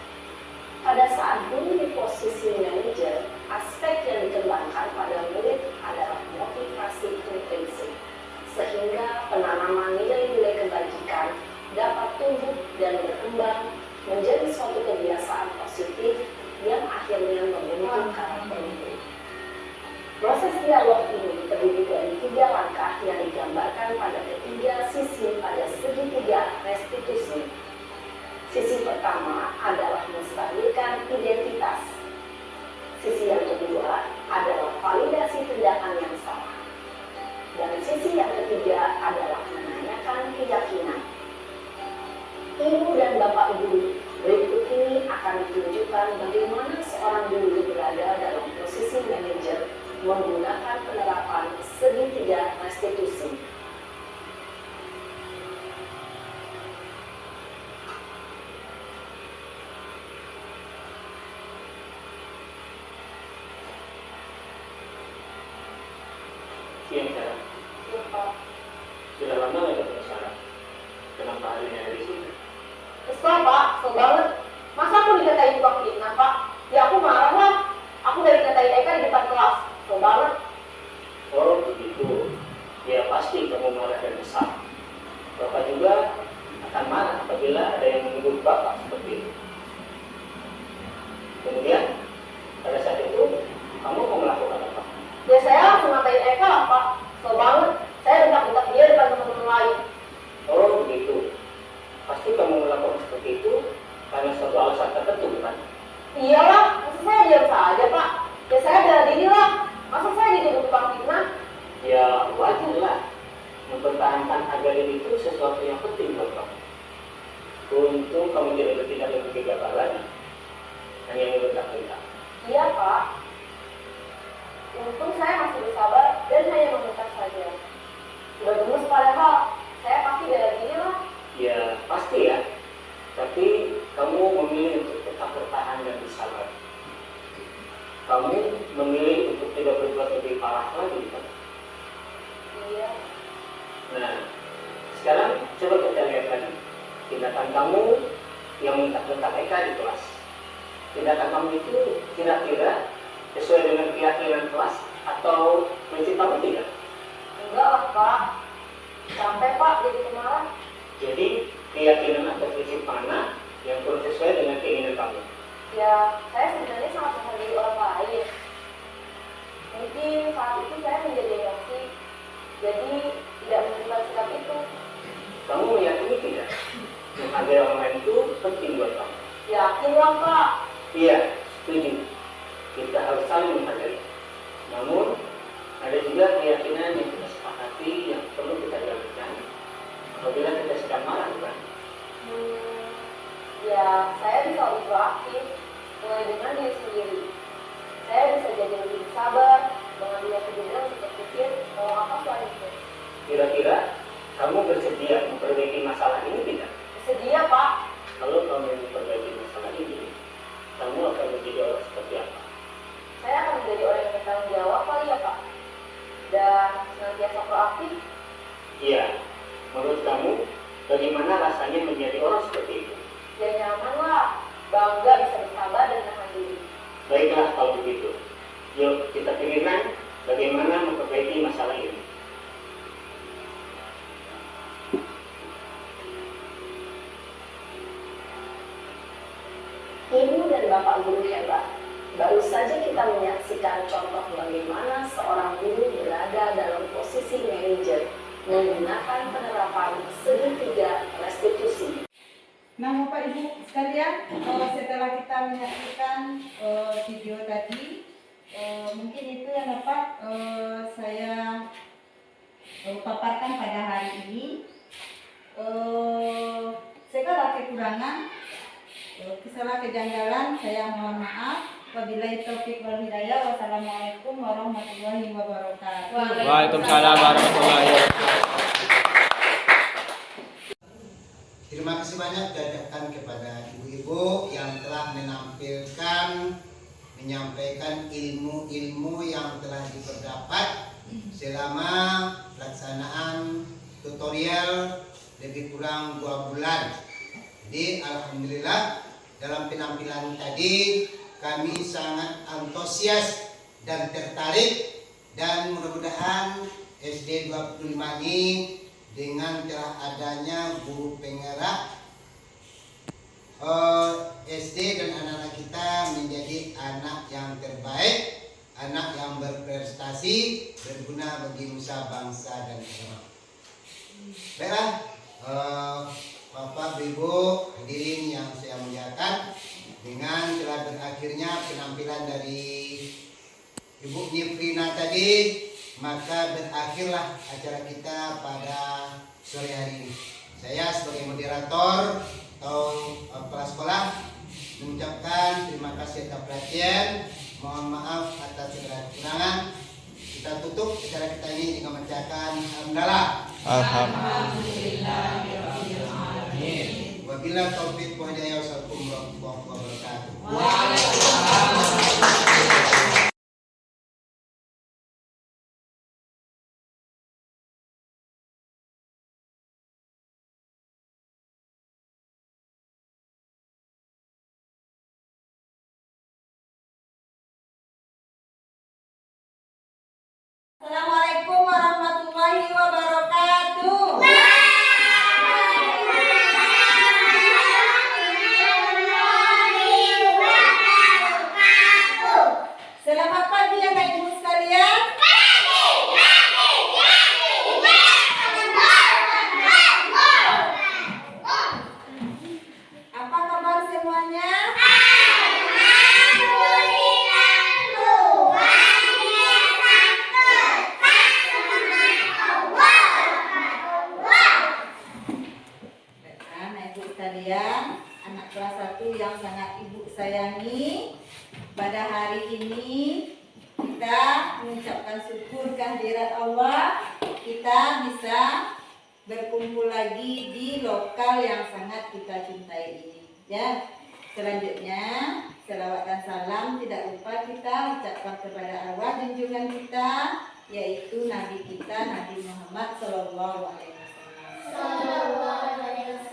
Pada saat guru di posisi manajer, aspek yang dikembangkan pada murid adalah motivasi intrinsik, sehingga penanaman nilai-nilai kebajikan dapat tumbuh dan berkembang menjadi suatu kebiasaan positif yang akhirnya membentuk karakter murid. Proses dialog ini terdiri dari 3 langkah yang digambarkan pada ketiga sisi pada segitiga restitusi. Sisi pertama adalah menstabilkan identitas. Sisi yang kedua adalah validasi tindakan yang salah. Dan sisi yang ketiga adalah menanyakan keyakinan. Ibu dan Bapak guru, berikut ini akan ditunjukkan bagaimana seorang guru berada dalam posisi manajer menggunakan penerapan segitiga restitusi. Siang Sarah, Ya, Pak. sudah lama nggak ketemu Sarah? Kenapa hari ini ada di sini? Kesel, Pak. Kesel banget. Masa aku dikatain tukang fitnah, Pak? Ya aku marah lah. Aku dari dikatain Eka di depan kelas. Kesel banget. Oh begitu. Ya pasti kamu marah dan kesal. Bapak juga akan marah apabila ada yang menuduh Bapak seperti itu. Kemudian pada saat itu kamu mau melakukan apa? Ya saya langsung ngatain Eka lah, Pak. Kesel banget. Saya bentak-bentak dia depan teman-teman lain. Oh begitu. Pasti kamu melakukan seperti itu karena suatu alasan tertentu, bukan? Iyalah, masa saya diam saja, Pak? Ya saya bela diri lah. Masa saya dituduh tukang fitnah? Ya wajar lah. Mempertahankan harga diri itu sesuatu yang penting buat kamu. Untung kamu tidak bertindak yang gegabah lagi. Hanya membentak-bentak. Iya, Pak. Untung saya masih bersabar dan hanya meminta saja. Sudah gemes padahal, saya pasti bela diri lah. Ya pasti ya. Tapi kamu memilih untuk tetap bertahan dan bersabar. Kamu memilih untuk tidak berbuat lebih parah lagi, kan? Iya. Nah, sekarang coba kita lihat lagi tindakan kamu yang mentak-mentak Eka di kelas. Tindakan kamu itu kira-kira sesuai dengan keyakinan kelas atau prinsip kamu tidak? Enggak lah, Pak. Sampai Pak jadi pemarah. Jadi keyakinan atau prinsip mana yang kurang sesuai dengan keinginan kamu? Ya, saya sebenarnya sangat menghargai orang lain. Mungkin saat itu saya menjadi emosi, jadi tidak menentukan sikap itu. Kamu meyakini tidak? Menghargai orang lain itu penting buat kamu. Yakin lah, Pak. Iya, setuju. Kita harus saling menghargai. Namun, Kira-kira kamu bersedia memperbaiki masalah ini tidak? Bersedia, Pak. Kalau kamu memperbaiki masalah ini, kamu akan menjadi orang seperti apa? Saya akan menjadi orang yang bertanggung jawab kali ya, Pak. Dan senantiasa proaktif. Iya. Menurut kamu, bagaimana rasanya menjadi orang seperti itu? Ya nyaman lah. Bangga bisa bersabar dan menahan diri. Baiklah kalau begitu. Yuk kita pikirkan bagaimana memperbaiki masalah ini. Ibu dan Bapak guru hebat. Baru saja kita menyaksikan contoh bagaimana seorang guru berada dalam posisi manajer menggunakan penerapan segitiga restitusi. Nah, Bapak Ibu sekalian, setelah kita menyaksikan video tadi, mungkin itu yang dapat saya paparkan pada hari ini. Segala kekurangan, kesalahan kejanggalan, saya mohon maaf. Wabillahi taufiq wal hidayah. Wassalamualaikum warahmatullahi wabarakatuh. Waalaikumsalam warahmatullahi wabarakatuh. Terima kasih banyak diajarkan kepada ibu-ibu yang telah menyampaikan ilmu-ilmu yang telah diperdapat selama pelaksanaan tutorial lebih kurang 2 bulan. Jadi alhamdulillah dalam penampilan tadi kami sangat antusias dan tertarik, dan mudah-mudahan SD 25 ini dengan telah adanya guru penggerak SD dan anak-anak kita menjadi anak yang terbaik, anak yang berprestasi, berguna bagi nusa bangsa dan negara. Baiklah, Bapak Ibu hadirin yang saya muliakan, dengan telah berakhirnya penampilan dari Ibu Nifrina tadi, maka berakhirlah acara kita pada sore hari ini. Saya sebagai moderator atau kepala sekolah mengucapkan terima kasih atas perhatian, mohon maaf atas segala kekurangan. Kita tutup acara kita ini dengan membacakan alhamdulillah. Alhamdulillahirrahmanirrahim. Wabillahi taufiq wal hidayah. Wassalamualaikum warahmatullahi wabarakatuh. Assalamualaikum warahmatullahi wabarakatuh. Selamat pagi anak ibu sekalian. Apa kabar semuanya? Anak ibu sekalian, anak kelas 1 yang sangat ibu sayangi, pada hari ini kita mengucapkan syukur kehadirat Allah, kita bisa berkumpul lagi di lokal yang sangat kita cintai ini. Ya, selanjutnya selawat dan salam tidak lupa kita ucapkan kepada arwah junjungan kita, yaitu Nabi kita Nabi Muhammad Sallallahu Alaihi Wasallam.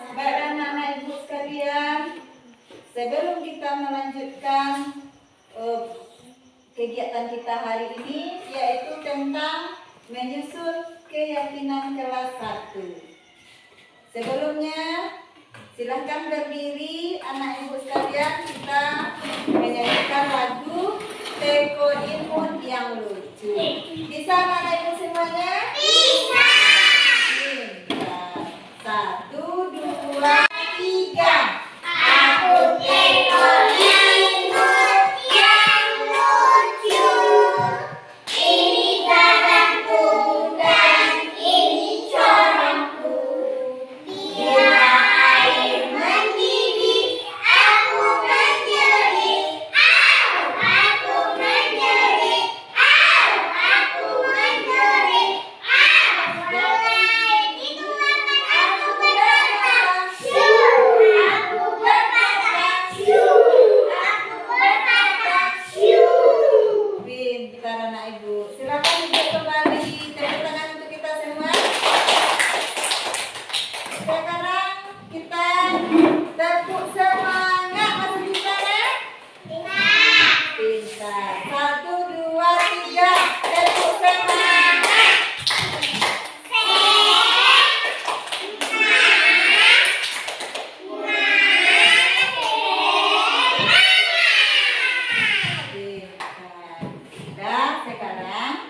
Baik anak-anak ibu sekalian, sebelum kita melanjutkan kegiatan kita hari ini, yaitu tentang menyusun keyakinan kelas 1. Sebelumnya silahkan berdiri anak ibu sekalian, kita menyanyikan lagu Teko Imun yang lucu. Bisa anak ibu semuanya? Bisa. 1, 2, 3. Aku Teko Imun yang lucu. Ini gadangku dan ini corongku. Bila air mendidih, aku menjerit. Aku menjerit. Aku menjerit. Bagus. Silakan duduk kembali. Tepuk tangan untuk kita semua. Sekarang kita tepuk semangat. Masih bisa ya? Pintar. 1, 2, 3. Tepuk semangat. Dan sekarang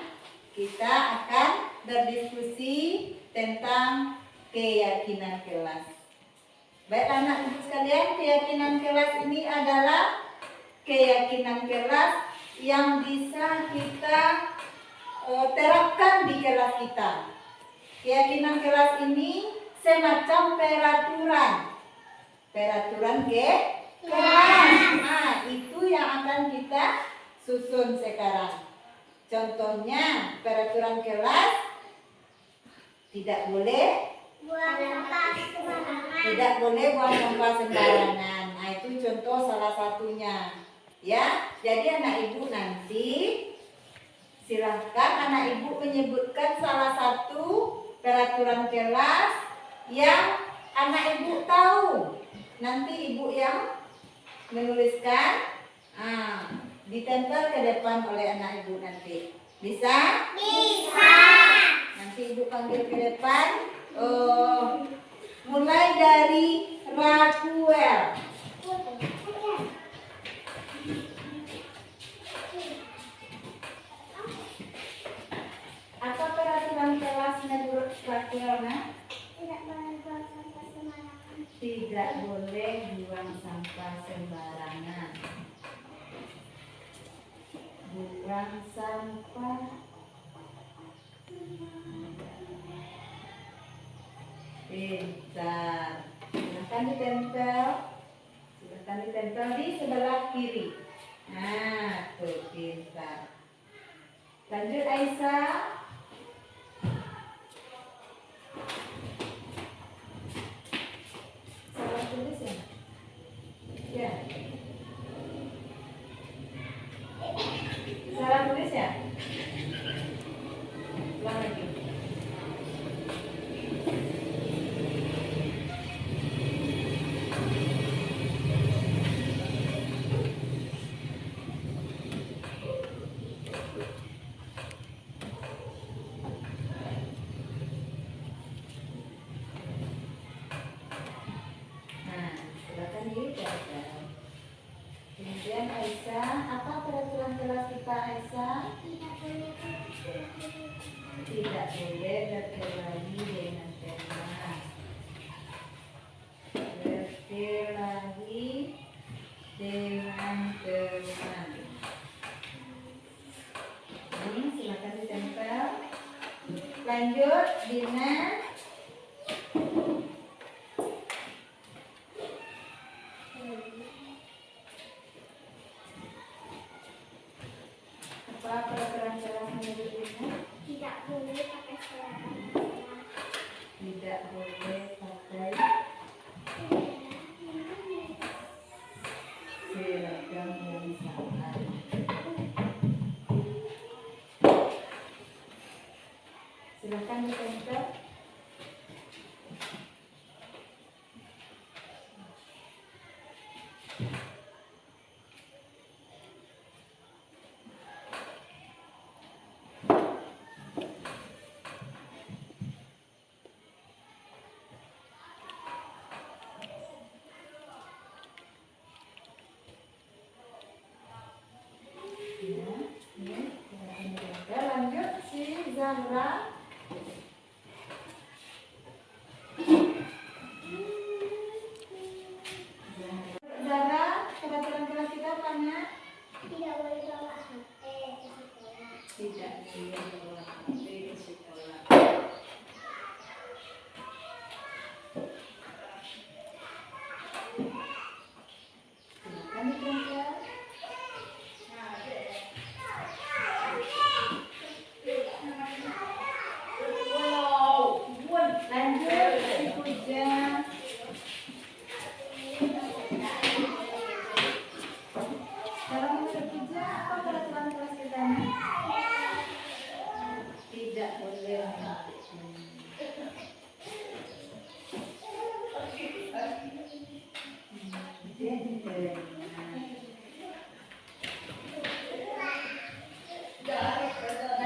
kita akan berdiskusi tentang keyakinan kelas. Baik anak ibu sekalian, keyakinan kelas ini adalah keyakinan kelas yang bisa kita terapkan di kelas kita. Keyakinan kelas ini semacam peraturan kelas. Nah, itu yang akan kita susun sekarang. Contohnya peraturan kelas tidak boleh buang sampah sembarangan. Nah, itu contoh salah satunya. Ya, jadi anak ibu nanti silahkan anak ibu menyebutkan salah satu peraturan kelas yang anak ibu tahu. Nanti ibu yang menuliskan, ditempel ke depan oleh anak ibu nanti. Bisa? Bisa. Nanti ibu panggil ke depan. Mulai dari Raquel. Apa peraturan kelas menurut Raquel, Nak? Tidak boleh buang sampah sembarangan. Buang sampah. Pintar. Silahkan ditempel di sebelah kiri. Nah, tuh pintar. Lanjut Aisyah. Salah tulis ya? Ya. Salah tulis ya? Ulang lagi. Kemudian Aisyah, apa peraturan kelas kita Aisyah? Tidak boleh berkelahi dengan teman. Berkelahi dengan teman. Ini silakan ditempel. Lanjut Dina. Apa peraturan kelas menyebutnya? Tidak boleh pakai seragam. Tidak boleh pakai seragam yang sama. Silakan ditempel. Lanjut si Zahra. Zahra, peraturan kelas kita apa nak? Tidak boleh bawa HP ke sekolah. Tidak boleh bawa HP ke sekolah. Silakan ditempel. Lanjut si Puja. Kalau menurut Puja, apa peraturan kelas kita?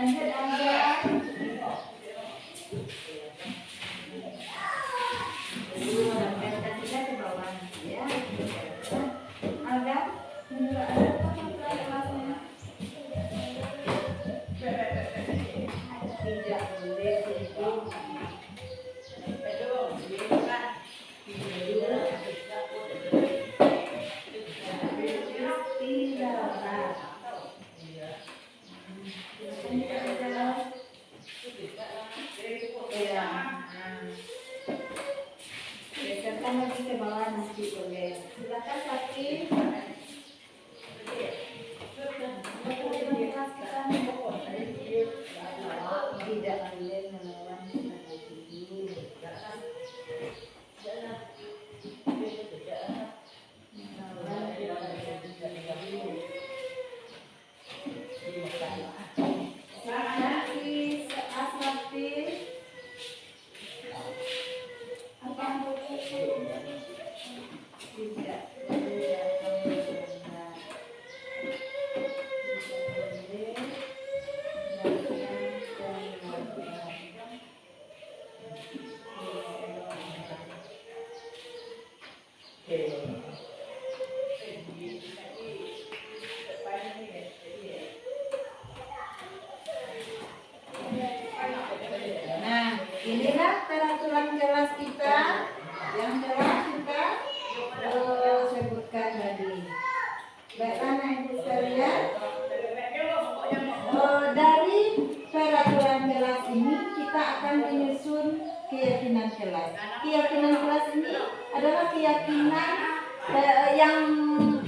Lanjut Alga. Kasihnya ke bawah ya. Alga, menurut Alga apa kelasnya? Tidak boleh hidup. Geserkan lagi ke bawah nanti boleh. Silakan Sakti. Tidak boleh melawan Nah, inilah peraturan kelas kita yang telah kita sebutkan tadi. Baiklah Ibu sekalian, dari peraturan kelas ini kita akan menyusun keyakinan kelas. Keyakinan kelas ini adalah keyakinan yang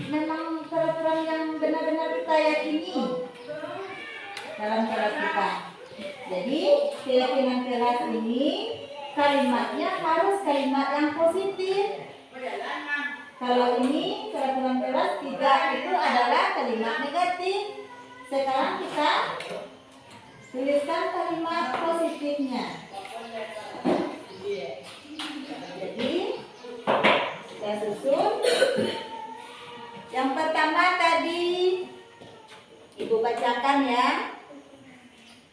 memang peraturan yang benar-benar kita yakini dalam kelas kita. Jadi keyakinan kelas ini kalimatnya harus kalimat yang positif. Kalau ini peraturan kelas tidak, itu adalah kalimat negatif. Sekarang kita tuliskan kalimat positifnya. Jadi kita susun. Yang pertama tadi Ibu bacakan ya.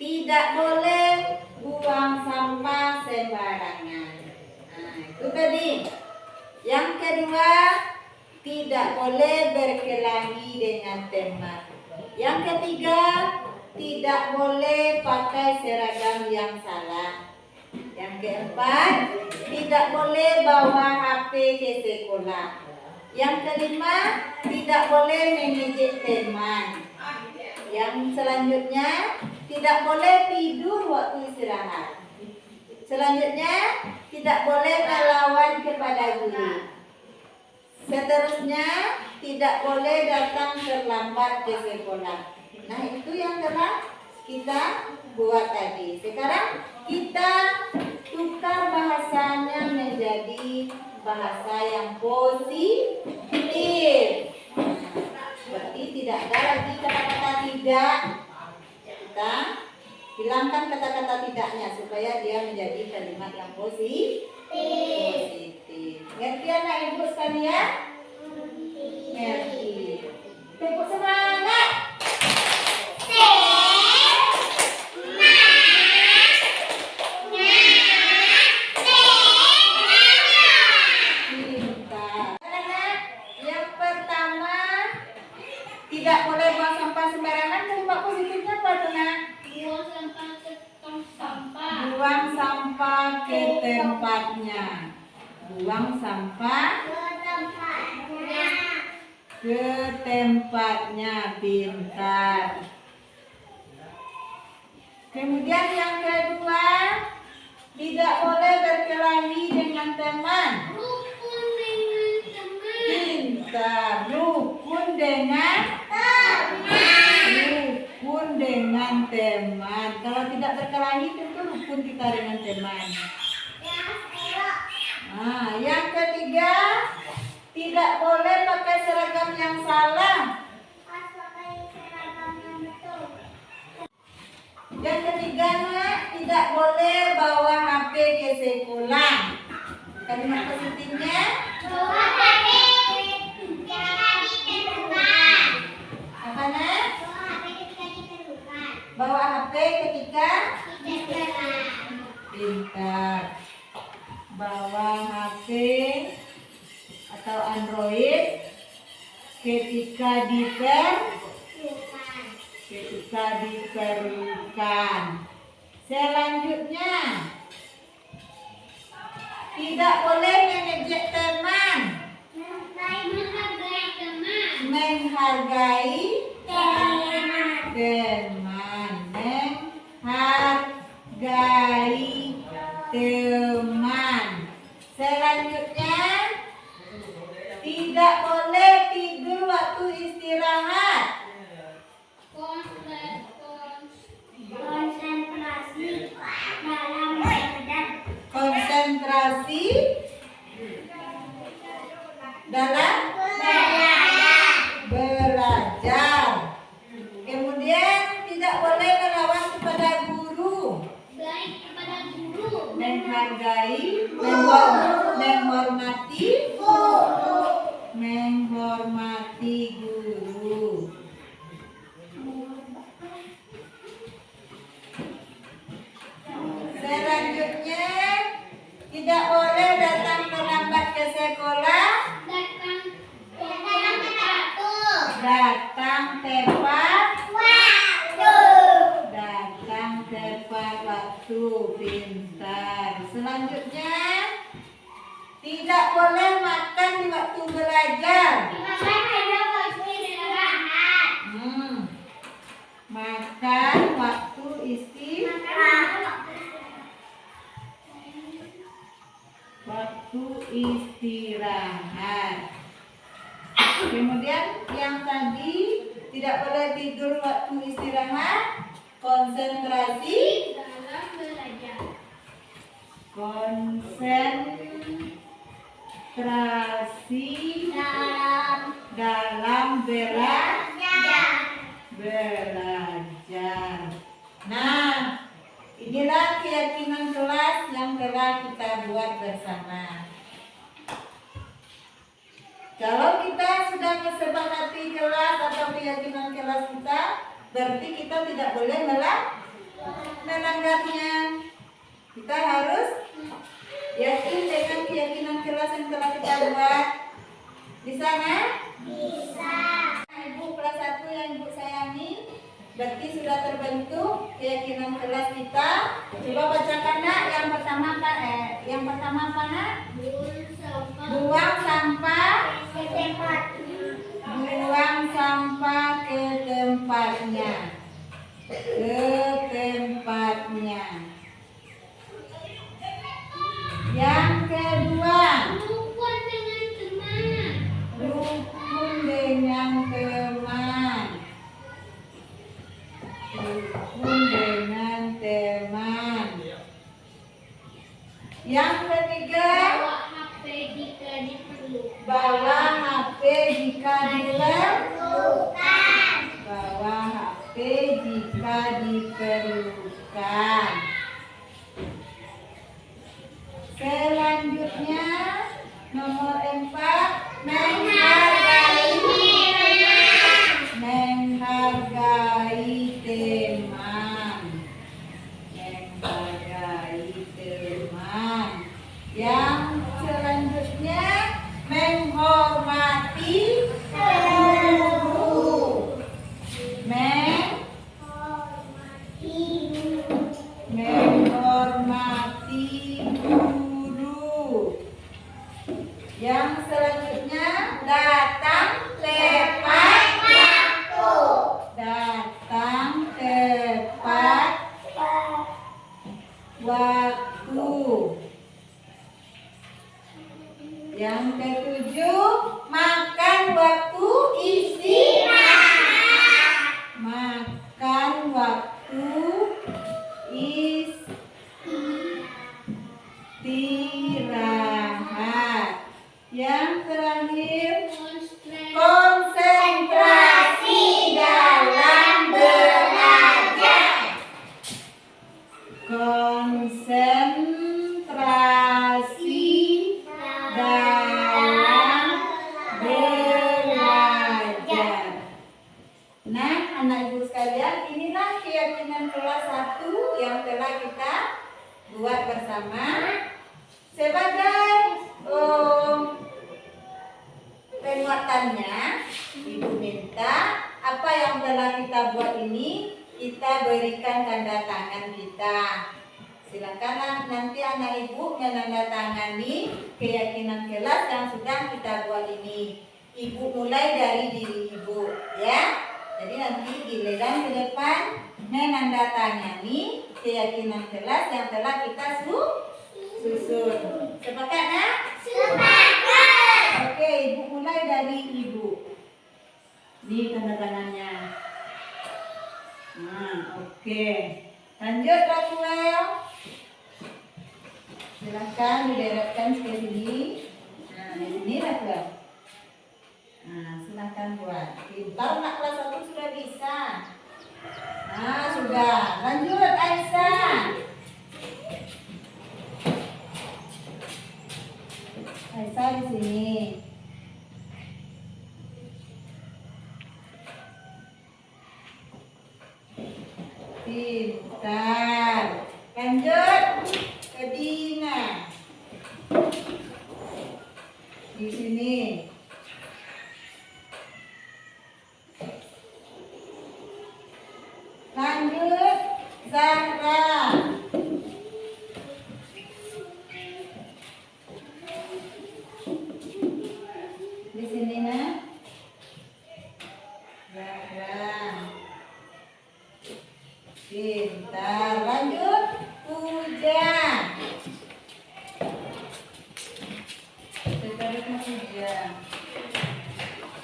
Tidak boleh buang sampah sembarangan. Nah, itu tadi. Yang kedua, tidak boleh berkelahi dengan teman. Yang ketiga, tidak boleh pakai seragam yang salah. Yang keempat, tidak boleh bawa HP ke sekolah. Yang kelima, tidak boleh mengejek teman. Yang selanjutnya, tidak boleh tidur waktu istirahat. Selanjutnya, tidak boleh melawan kepada guru. Seterusnya, tidak boleh datang terlambat ke sekolah. Nah, itu yang telah kita buat tadi. Sekarang kita tukar bahasanya menjadi bahasa yang positif. Berarti tidak ada lagi kata-kata tidak. Kita hilangkan kata-kata tidaknya supaya dia menjadi kalimat yang positif. Ngerti anak ibu sekalian? Ngerti. Tepuk semangat. Yang pertama, tidak boleh buang sampah sembarangan. Kalimat positifnya apa tuh, Nak? Buang sampah ke tempatnya. Buang sampah ke tempatnya. Pintar. Kemudian yang kedua, tidak boleh berkelahi dengan teman. Pintar. Rukun dengan teman. Kalau tidak berkelahi tentu rukun kita dengan teman. Nah, yang ketiga, tidak boleh pakai seragam yang salah. Yang ketiga, tidak boleh bawa HP ke sekolah. Kalimat positifnya, bawa HP ketika ditemukan. Apa, Nak? Bawa HP ketika ditemukan. Bawa HP ketika pintar. Bawa HP atau Android ketika diperlukan. Selanjutnya, tidak boleh mengejek teman. Menghargai teman. Selanjutnya, tidak boleh tidur waktu istirahat. Konsentrasi dalam belajar. Kemudian tidak boleh melawan kepada guru. Menghargai, menghormati guru. Selanjutnya, tidak boleh datang terlambat ke sekolah. Datang tepat waktu. Pintar. Selanjutnya, tidak boleh makan di waktu belajar. Makan waktu istirahat. Kemudian yang tadi tidak boleh tidur waktu istirahat. Konsentrasi dalam belajar. Nah, inilah keyakinan kelas yang telah kita buat bersama. Kalau kita sudah kesepakati kelas atau keyakinan kelas kita, berarti kita tidak boleh melanggarnya. Kita harus yakin dengan keyakinan kelas yang telah kita buat. Bisa kan? Bisa. Ibu kelas 1 yang Ibu sayangi, berarti sudah terbentuk keyakinan kelas kita. Coba bacakan nak. Yang pertama apa nak? Buang sampah ke tempatnya. Yang kedua, rukun dengan teman. Yang ketiga, bawa HP jika diperlukan. Selanjutnya, nomor 4, menghargai teman. Yang selanjutnya, menghormati guru. Yang selanjutnya, datang tepat waktu. Yang ketujuh, makan waktu istirahat. Yang terakhir, konsentrasi dalam belajar. Nah, anak ibu sekalian, inilah keyakinan keyakinan kelas 1 yang telah kita buat bersama. Sebagai penguatannya, Ibu minta apa yang telah kita buat ini kita berikan tanda tangan kita. Silakan nanti anak ibu menandatangani keyakinan kelas yang sudah kita buat ini. Ibu mulai dari diri ibu, ya. Jadi nanti giliran ke depan menandatangani keyakinan kelas yang telah kita susun. Sepakat, nak? Sepakat. Oke, ibu mulai dari ibu. Ini tanda tangannya. Nah, oke. Lanjut, Rafael. Silahkan dideretkan ke sini. Nah, di sini Rafael. Nah, silahkan buat. Pintar, anak kelas 1 sudah bisa. Nah, sudah. Lanjut, Aisyah. Aisyah di sini. Pintar. Lanjut ke Dina. Di sini. Lanjut Zahra. Di sini, nak. Zahra. Pintar. Lanjut Puja. Sekarang Puja.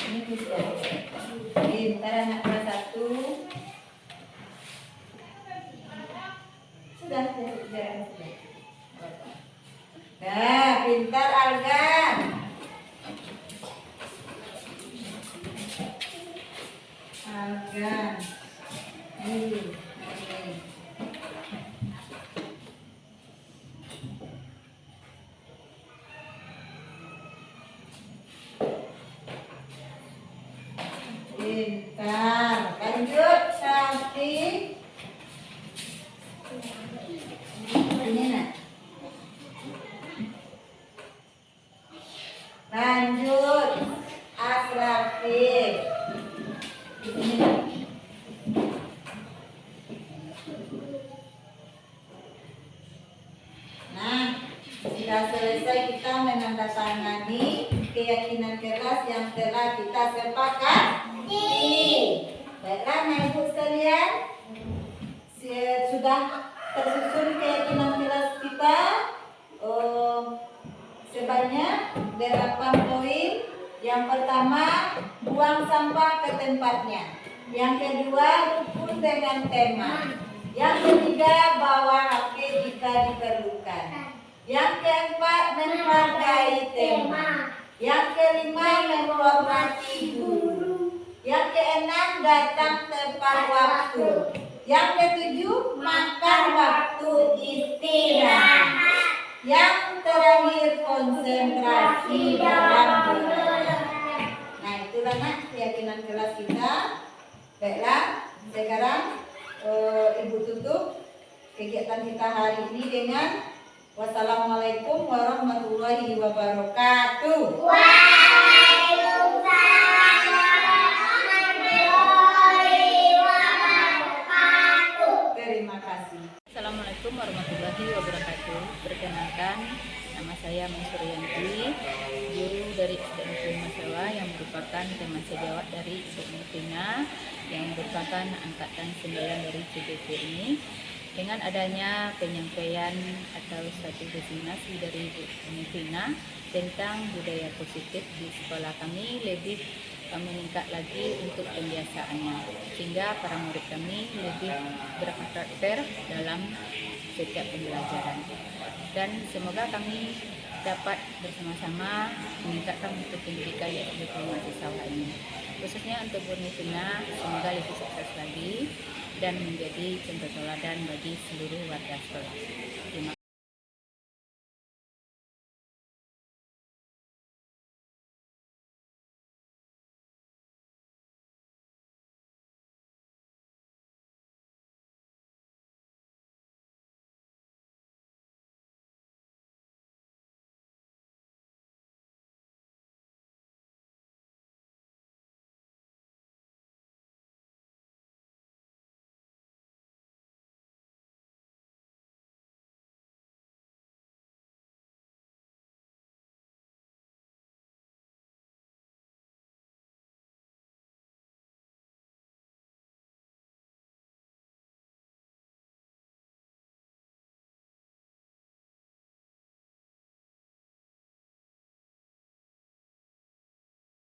Ini Puja. Pintar anak kelas 1. Sudah. Nah, pintar Algan. Algan. Ini. Pintar. Lanjut Syafiq. Ini, nak. Lanjut Asrafil. Ini, nak. Nah, sudah selesai kita menandatangani keyakinan kelas yang telah kita sepakati. Baiklah, Nah, Ibu sekalian, sudah tersusun keyakinan kelas kita sebanyak 8 poin. Yang pertama, buang sampah ke tempatnya. Yang kedua, rukun dengan tema. Yang ketiga, bawa HP jika diperlukan. Yang keempat, menghargai tema. Yang kelima, menghormati guru. Yang keenam, datang tepat waktu. Yang ketujuh, makan waktu istirahat. Yang terakhir, konsentrasi dalam belajar. Nah, itulah, nak, keyakinan kelas kita. Baiklah, sekarang Ibu tutup kegiatan kita hari ini dengan wassalamualaikum warahmatullahi wabarakatuh. Waalaikumsalam warahmatullahi wabarakatuh. Terima kasih. Assalamualaikum warahmatullahi wabarakatuh. Perkenalkan, nama saya Mansuryanti, guru dari SDN Masawa yang merupakan teman sejawat dari Ibu Mutina yang merupakan angkatan 9 dari CBC ini. Dengan adanya penyampaian atau satu destinasi dari Ibu Mutina tentang budaya positif di sekolah kami lebih meningkat lagi untuk pembiasaannya, sehingga para murid kami lebih berkarakter dalam setiap pembelajaran. Dan semoga kami dapat bersama-sama meningkatkan untuk pendidikan di mahasiswa ini. Khususnya untuk Bu Mutina, semoga lebih sukses lagi dan menjadi contoh teladan bagi seluruh warga sekolah. Terima